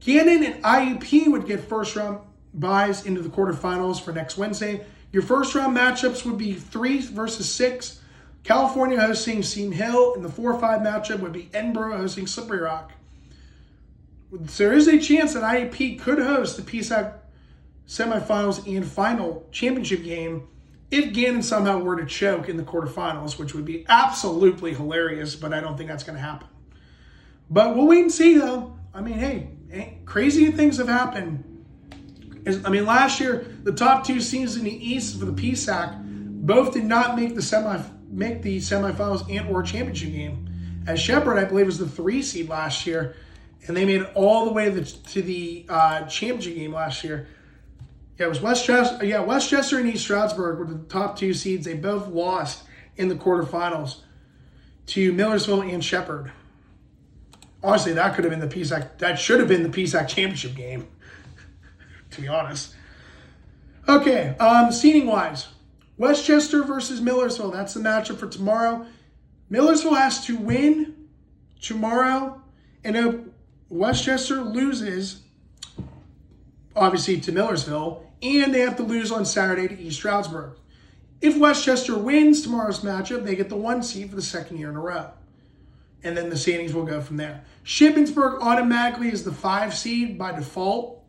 S1: Gannon and IUP would get first round byes into the quarterfinals for next Wednesday. Your first round matchups would be 3 versus 6. California hosting Seton Hill, and the 4-5 matchup would be Edinburgh hosting Slippery Rock. There is a chance that IUP could host the PSAC semifinals and final championship game if Gannon somehow were to choke in the quarterfinals, which would be absolutely hilarious, but I don't think that's going to happen. But we'll wait and see, though. I mean, hey, crazy things have happened. Last year, the top 2 teams in the East for the PSAC both did not make the semifinals and or championship game. As Shepherd, I believe, was the 3 seed last year, and they made it all the way to the championship game last year. Yeah, it was Westchester and East Stroudsburg were the top 2 seeds. They both lost in the quarterfinals to Millersville and Shepherd. Honestly, that could have been the PSAC. That should have been the PSAC championship game, to be honest. Okay, seeding-wise, Westchester versus Millersville. That's the matchup for tomorrow. Millersville has to win tomorrow, and if Westchester loses, obviously, to Millersville, and they have to lose on Saturday to East Stroudsburg. If Westchester wins tomorrow's matchup, they get the 1 seed for the 2nd year in a row. And then the standings will go from there. Shippensburg automatically is the 5 seed by default.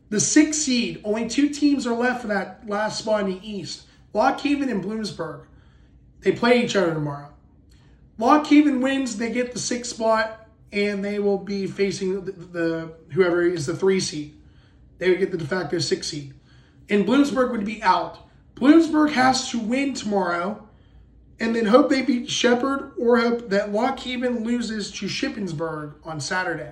S1: The 6 seed, only 2 teams are left for that last spot in the East. Lock Haven and Bloomsburg. They play each other tomorrow. Lock Haven wins, they get the 6th spot, and they will be facing the whoever is the 3 seed. They would get the de facto 6 seed. And Bloomsburg would be out. Bloomsburg has to win tomorrow and then hope they beat Shepherd or hope that Lock Haven loses to Shippensburg on Saturday.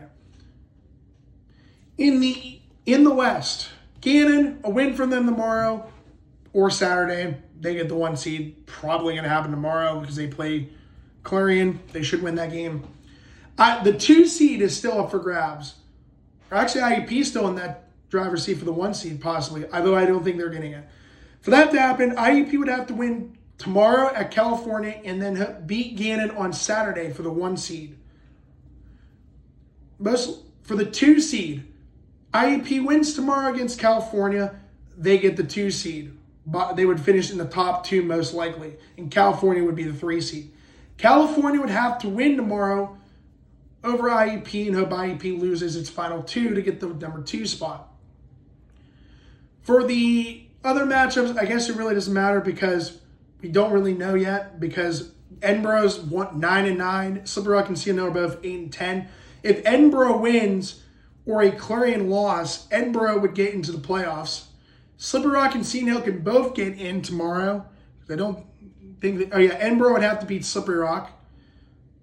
S1: In the West, Gannon, a win from them tomorrow or Saturday. They get the 1 seed. Probably going to happen tomorrow because they play Clarion. They should win that game. The 2 seed is still up for grabs. Actually, IUP is still in that driver's seat for the 1 seed, possibly, although I don't think they're getting it. For that to happen, IUP would have to win tomorrow at California and then beat Gannon on Saturday for the 1 seed. For the 2 seed, IUP wins tomorrow against California, they get the 2 seed. But they would finish in the top 2 most likely, and California would be the 3 seed. California would have to win tomorrow over IUP and hope IUP loses its final 2 to get the number 2 spot. For the other matchups, I guess it really doesn't matter because we don't really know yet because Edinburgh's 9-9, Slippery Rock and Seton are both 8-10. If Edinburgh wins or a Clarion loss, Edinburgh would get into the playoffs. Slippery Rock and Seton Hill can both get in tomorrow. I don't think that, oh yeah, Edinburgh would have to beat Slippery Rock.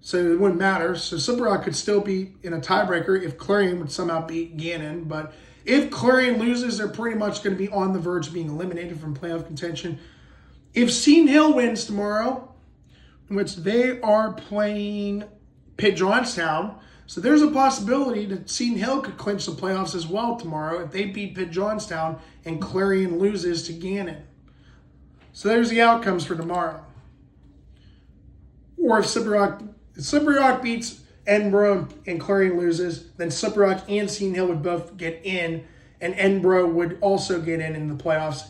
S1: So it wouldn't matter. So Slippery Rock could still be in a tiebreaker if Clarion would somehow beat Gannon. But if Clarion loses, they're pretty much going to be on the verge of being eliminated from playoff contention. If Seton Hill wins tomorrow, in which they are playing Pitt Johnstown, so there's a possibility that Seton Hill could clinch the playoffs as well tomorrow if they beat Pitt Johnstown and Clarion loses to Gannon. So there's the outcomes for tomorrow. Or if Slippery Rock beats Edinburgh and Clarion loses, then Slippery Rock and Seton Hill would both get in, and Edinburgh would also get in the playoffs,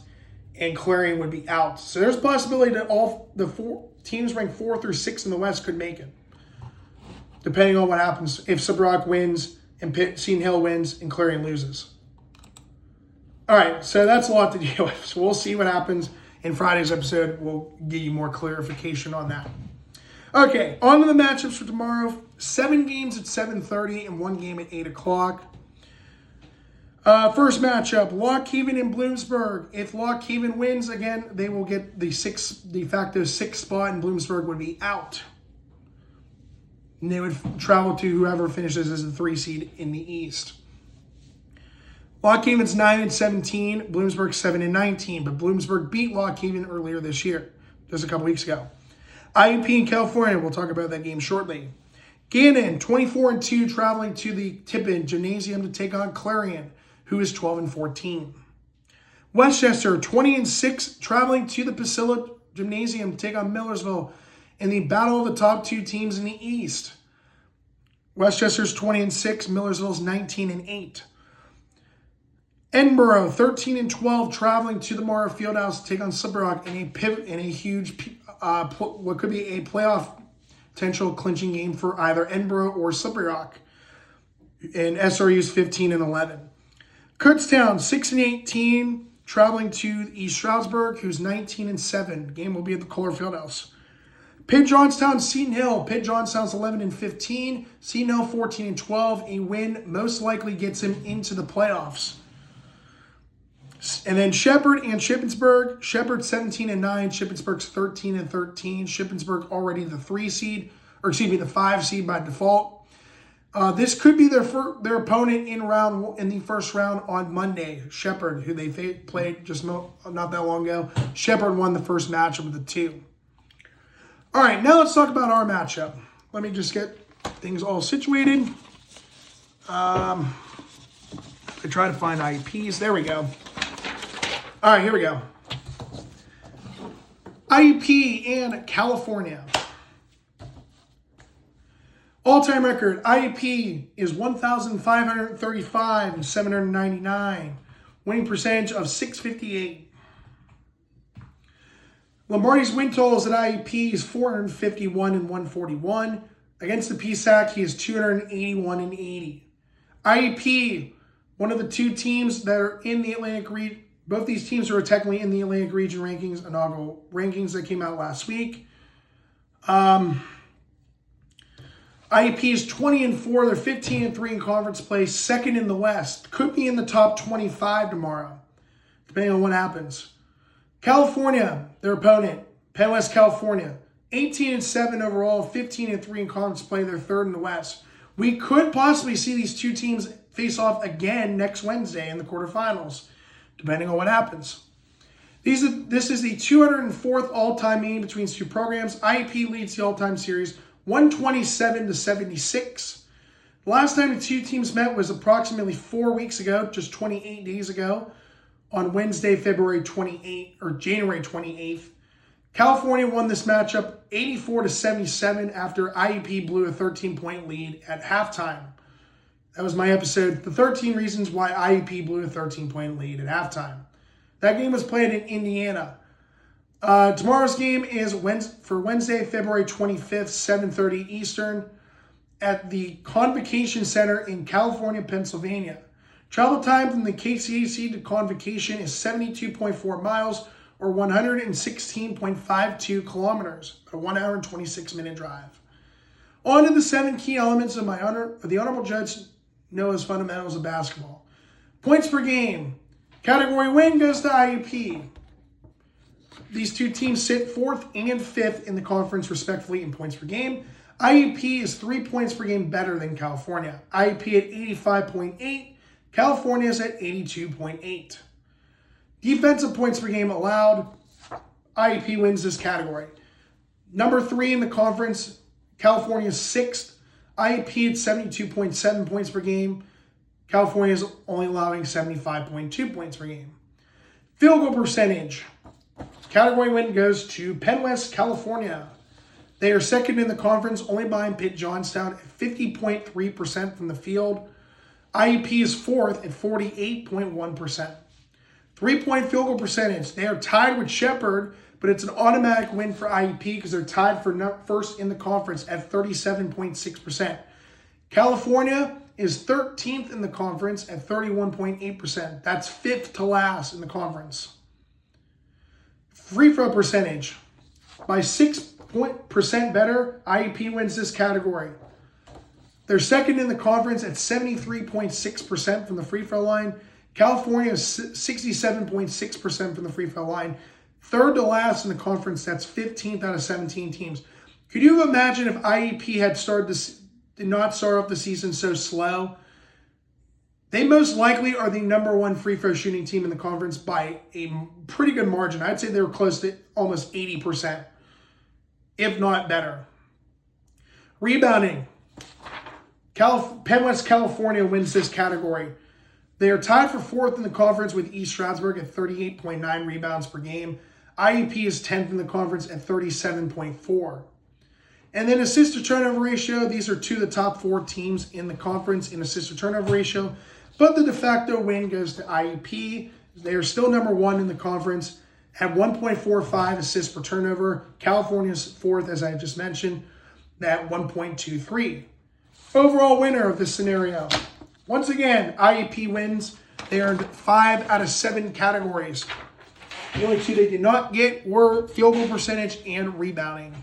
S1: and Clarion would be out. So there's a possibility that all the 4 teams ranked 4 through 6 in the West could make it, depending on what happens if Slippery Rock wins and Seton Hill wins and Clarion loses. All right, so that's a lot to deal with. So we'll see what happens in Friday's episode. We'll give you more clarification on that. Okay, on to the matchups for tomorrow. 7 games at 7:30 and 1 game at 8 o'clock. First matchup, Lock Haven and Bloomsburg. If Lock Haven wins, again, they will get the de facto 6th spot, and Bloomsburg would be out. And they would travel to whoever finishes as the 3 seed in the East. Lock Haven's 9-17, Bloomsburg 7-19, but Bloomsburg beat Lock Haven earlier this year, just a couple weeks ago. IUP in California, we'll talk about that game shortly. Gannon, 24-2, traveling to the Tippin Gymnasium to take on Clarion, who is 12-14. Westchester, 20-6, traveling to the Priscilla Gymnasium to take on Millersville in the battle of the top 2 teams in the East. Westchester's 20-6, Millersville's 19-8. Edinburgh, 13-12, traveling to the Morrow Fieldhouse to take on Slippery Rock in a huge, what could be a playoff potential clinching game for either Edinburgh or Slippery Rock. And SRU's 15-11. Kutztown, 6-18, traveling to East Stroudsburg, who's 19-7. The game will be at the Kohler Fieldhouse. Pitt Johnstown, Seton Hill. Pitt Johnstown's 11-15. Seton Hill 14-12. A win most likely gets him into the playoffs. And then Shepherd and Shippensburg. Shepherd 17-9. Shippensburg's 13-13. Shippensburg already the 5 seed by default. This could be their opponent in the first round on Monday. Shepherd, who they played just not that long ago. Shepherd won the first matchup of the 2. All right, now let's talk about our matchup. Let me just get things all situated. I try to find IUPs. There we go. All right, here we go. IUP in California. All-time record, IUP is 1,535 and 799. Winning percentage of .658. Lombardi's win totals at IUP is 451 and 141. Against the PSAC, he is 281 and 80. IUP, one of the 2 teams that are in the Atlantic region. Both these teams are technically in the Atlantic region rankings, inaugural rankings that came out last week. IUP is 20-4. They're 15-3 in conference play, 2nd in the West. Could be in the top 25 tomorrow, depending on what happens. California, their opponent, Penn West California, 18-7 overall, 15-3 in conference play. They're 3rd in the West. We could possibly see these 2 teams face off again next Wednesday in the quarterfinals, depending on what happens. This is the 204th all-time meeting between these 2 programs. IUP leads the all-time series 127-76. The last time the 2 teams met was approximately 4 weeks ago, just 28 days ago, on Wednesday, January 28th. California won this matchup 84-77 after IUP blew a 13-point lead at halftime. That was my episode, the 13 reasons why IUP blew a 13-point lead at halftime. That game was played in Indiana. Tomorrow's game is for Wednesday, February 25th, 7:30 Eastern at the Convocation Center in California, Pennsylvania. Travel time from the KCAC to Convocation is 72.4 miles or 116.52 kilometers, a 1 hour and 26-minute drive. On to the 7 key elements of the Honorable Judge Noah's Fundamentals of Basketball. Points per game. Category win goes to IUP. these two teams sit 4th and 5th in the conference, respectively, in points per game. IUP is 3 points per game better than California. IUP at 85.8. California is at 82.8. Defensive points per game allowed. IUP wins this category. Number 3 in the conference, California is 6th. IUP at 72.7 points per game. California is only allowing 75.2 points per game. Field goal percentage. Category win goes to Penn West, California. They are 2nd in the conference, only behind Pitt Johnstown at 50.3% from the field. IUP is 4th at 48.1%. 3-point field goal percentage. They are tied with Shepherd, but it's an automatic win for IUP because they're tied for 1st in the conference at 37.6%. California is 13th in the conference at 31.8%. That's 5th to last in the conference. Free throw percentage. By 6% better, IUP wins this category. They're 2nd in the conference at 73.6% from the free throw line. California is 67.6% from the free throw line. 3rd to last in the conference, that's 15th out of 17 teams. Could you imagine if IUP did not start off the season so slow? They most likely are the number 1 free throw shooting team in the conference by a pretty good margin. I'd say they were close to almost 80%, if not better. Rebounding. Penn West, California wins this category. They are tied for 4th in the conference with East Stroudsburg at 38.9 rebounds per game. IUP is 10th in the conference at 37.4. And then assist to turnover ratio. These are 2 of the top 4 teams in the conference in assist to turnover ratio. But the de facto win goes to IUP. They are still number 1 in the conference at 1.45 assists per turnover. California's 4th, as I just mentioned, at 1.23. Overall winner of this scenario. Once again, IUP wins. They earned 5 out of 7 categories. The only 2 they did not get were field goal percentage and rebounding.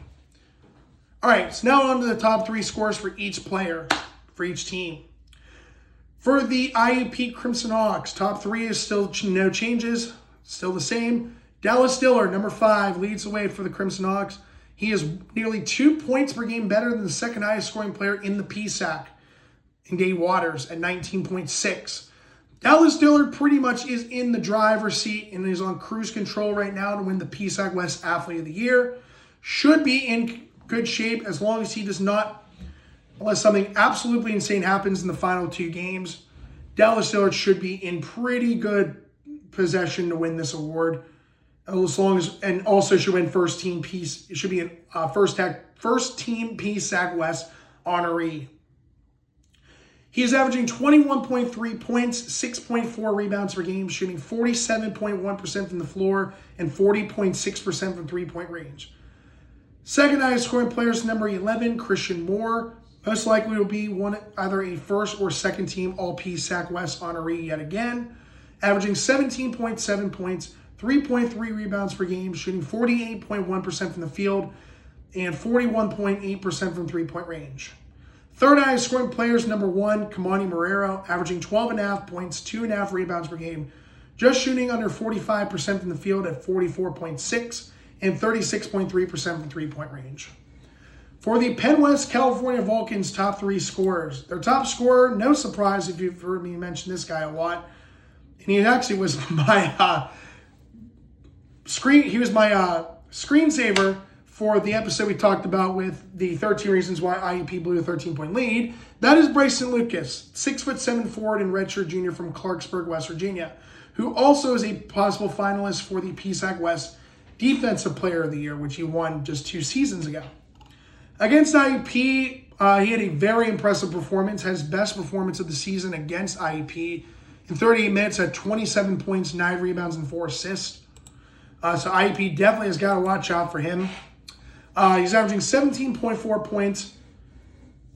S1: All right, so now on to the top 3 scores for each player, for each team. For the IUP Crimson Hawks, top 3 is still no changes, still the same. Dallas Diller, number 5, leads the way for the Crimson Hawks. He is nearly 2 points per game better than the 2nd highest scoring player in the PSAC, in Gay Waters at 19.6. Dallas Diller pretty much is in the driver's seat and is on cruise control right now to win the PSAC West Athlete of the Year. Should be in good shape as long as he does not, unless something absolutely insane happens in the final 2 games. Dallas Diller should be in pretty good possession to win this award. As long as, and also should win first team piece. It should be a first team PSAC West honoree. He is averaging 21.3 points, 6.4 rebounds per game, shooting 47.1% from the floor and 40.6% from 3-point range. 2nd highest scoring player is number 11, Christian Moore. Most likely will be either a 1st or 2nd team All PSAC West honoree yet again. Averaging 17.7 points, 3.3 rebounds per game, shooting 48.1% from the field and 41.8% from 3-point range. 3rd highest scoring player is number 1, Kamani Marrero, averaging 12.5 points, 2.5 rebounds per game, just shooting under 45% from the field at 44.6 and 36.3% from 3-point range. For the Penn West California Vulcans top 3 scorers, their top scorer, no surprise if you've heard me mention this guy a lot, and he actually was my screensaver for the episode we talked about with the 13 reasons why IUP blew a 13-point lead. That is Bryson Lucas, 6'7" forward and redshirt junior from Clarksburg, West Virginia, who also is a possible finalist for the PSAC West Defensive Player of the Year, which he won just 2 seasons ago. Against IUP, he had a very impressive performance, had his best performance of the season against IUP. In 38 minutes, had 27 points, 9 rebounds, and 4 assists. So IUP definitely has got to watch out for him. He's averaging 17.4 points,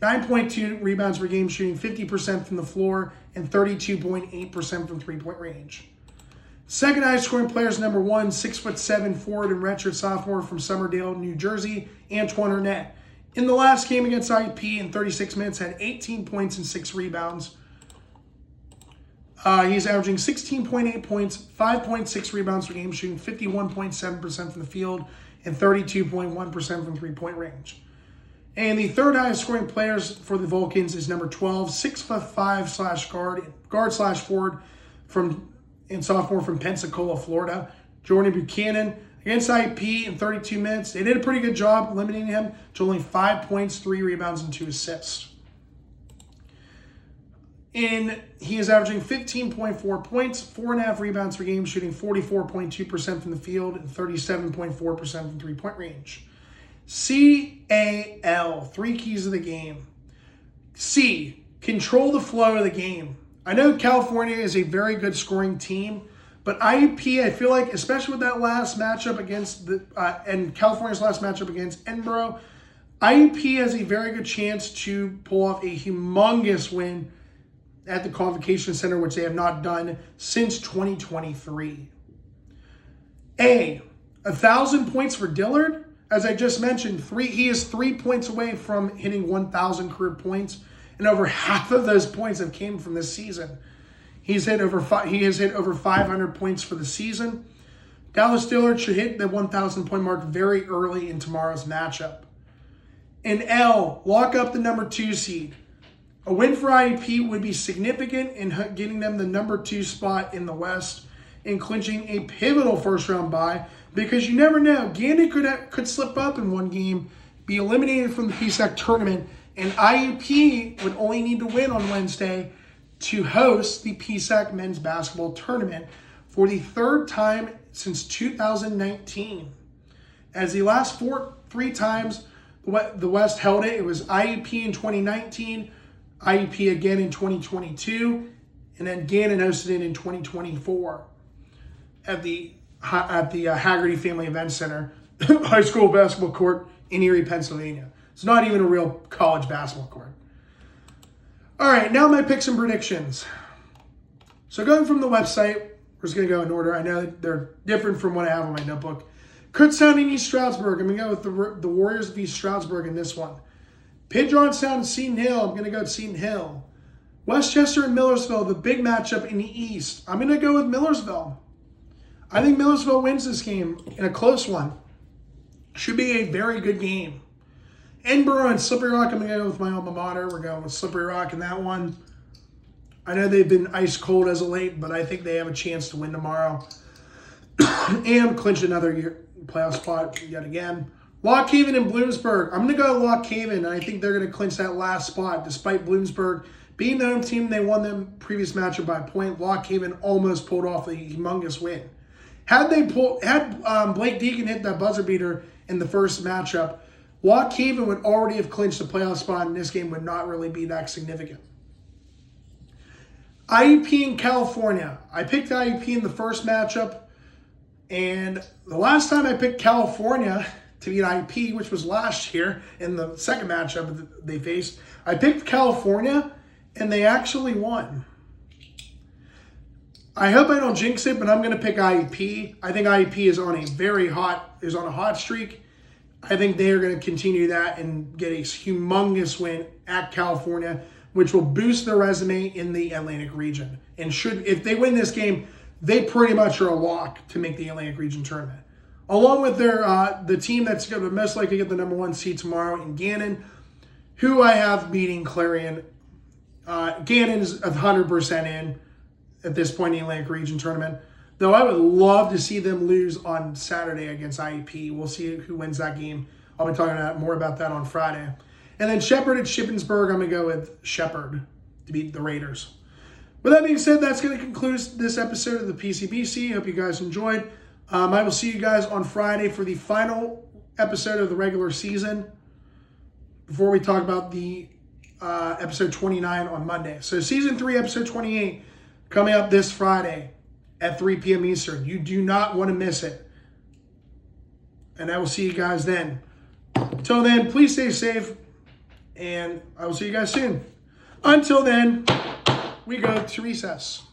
S1: 9.2 rebounds per game, shooting 50% from the floor and 32.8% from 3-point range. 2nd highest scoring player is number 1, 6'7" forward and redshirt sophomore from Summerdale, New Jersey, Antoine Arnett. In the last game against IUP in 36 minutes, had 18 points and 6 rebounds. He's averaging 16.8 points, 5.6 rebounds per game, shooting 51.7% from the field and 32.1% from three-point range. And the third highest scoring players for the Vulcans is number 12, 6'5" guard/forward and sophomore from Pensacola, Florida, Jordan Buchanan. Against IUP in 32 minutes, they did a pretty good job limiting him to only 5 points, 3 rebounds, and 2 assists. And he is averaging 15.4 points, 4.5 rebounds per game, shooting 44.2% from the field and 37.4% from three-point range. CAL, 3 keys of the game. C, control the flow of the game. I know California is a very good scoring team, but IUP, I feel like, especially with that last matchup against and California's last matchup against Edinburgh, IUP has a very good chance to pull off a humongous win at the Convocation Center, which they have not done since 2023. A, 1,000 points for Dillard. As I just mentioned, he is 3 points away from hitting 1,000 career points, and over half of those points have came from this season. He has hit over 500 points for the season. Dallas Dillard should hit the 1,000 point mark very early in tomorrow's matchup. And L, lock up the number 2 seed. A win for IUP would be significant in getting them the number 2 spot in the West and clinching a pivotal first-round bye, because you never know. Gannon could slip up in one game, be eliminated from the PSAC tournament, and IUP would only need to win on Wednesday to host the PSAC men's basketball tournament for the 3rd time since 2019. As the last 3 times the West held it, it was IUP in 2019, IUP again in 2022, and then Gannon hosted it in 2024 at the Haggerty Family Event Center high school basketball court in Erie, Pennsylvania. It's not even a real college basketball court. All right, now my picks and predictions. So going from the website, we're just going to go in order. I know they're different from what I have on my notebook. Kutztown and East Stroudsburg. I'm going to go with the Warriors of East Stroudsburg in this one. Pitt Johnstown and Seton Hill. I'm going to go with Seton Hill. Westchester and Millersville, the big matchup in the East. I'm going to go with Millersville. I think Millersville wins this game in a close one. Should be a very good game. Edinburgh and Slippery Rock, I'm going to go with my alma mater. We're going with Slippery Rock in that one. I know they've been ice cold as of late, but I think they have a chance to win tomorrow and clinch another playoff spot yet again. Lock Haven and Bloomsburg. I'm going to go with Lock Haven, and I think they're going to clinch that last spot. Despite Bloomsburg being the home team, they won the previous matchup by a point. Lock Haven almost pulled off a humongous win. Had Blake Deacon hit that buzzer beater in the first matchup, Lock Haven would already have clinched the playoff spot, and this game would not really be that significant. IUP in California. I picked IUP in the first matchup, and the last time I picked California to beat IUP, which was last year in the second matchup that they faced, I picked California, and they actually won. I hope I don't jinx it, but I'm going to pick IUP. I think IUP is on a hot streak. I think they are going to continue that and get a humongous win at California, which will boost their resume in the Atlantic region. And if they win this game, they pretty much are a lock to make the Atlantic region tournament. Along with the team that's going to most likely get the number 1 seed tomorrow in Gannon, who I have beating Clarion. Gannon is 100% in at this point in the Atlantic region tournament. Though I would love to see them lose on Saturday against IUP. We'll see who wins that game. I'll be talking more about that on Friday. And then Shepherd at Shippensburg, I'm going to go with Shepherd to beat the Raiders. With that being said, that's going to conclude this episode of the PCBC. Hope you guys enjoyed. I will see you guys on Friday for the final episode of the regular season before we talk about the episode 29 on Monday. So season 3, episode 28, coming up this Friday at 3 p.m. Eastern. You do not want to miss it. And I will see you guys then. Until then, please stay safe, and I will see you guys soon. Until then, we go to recess.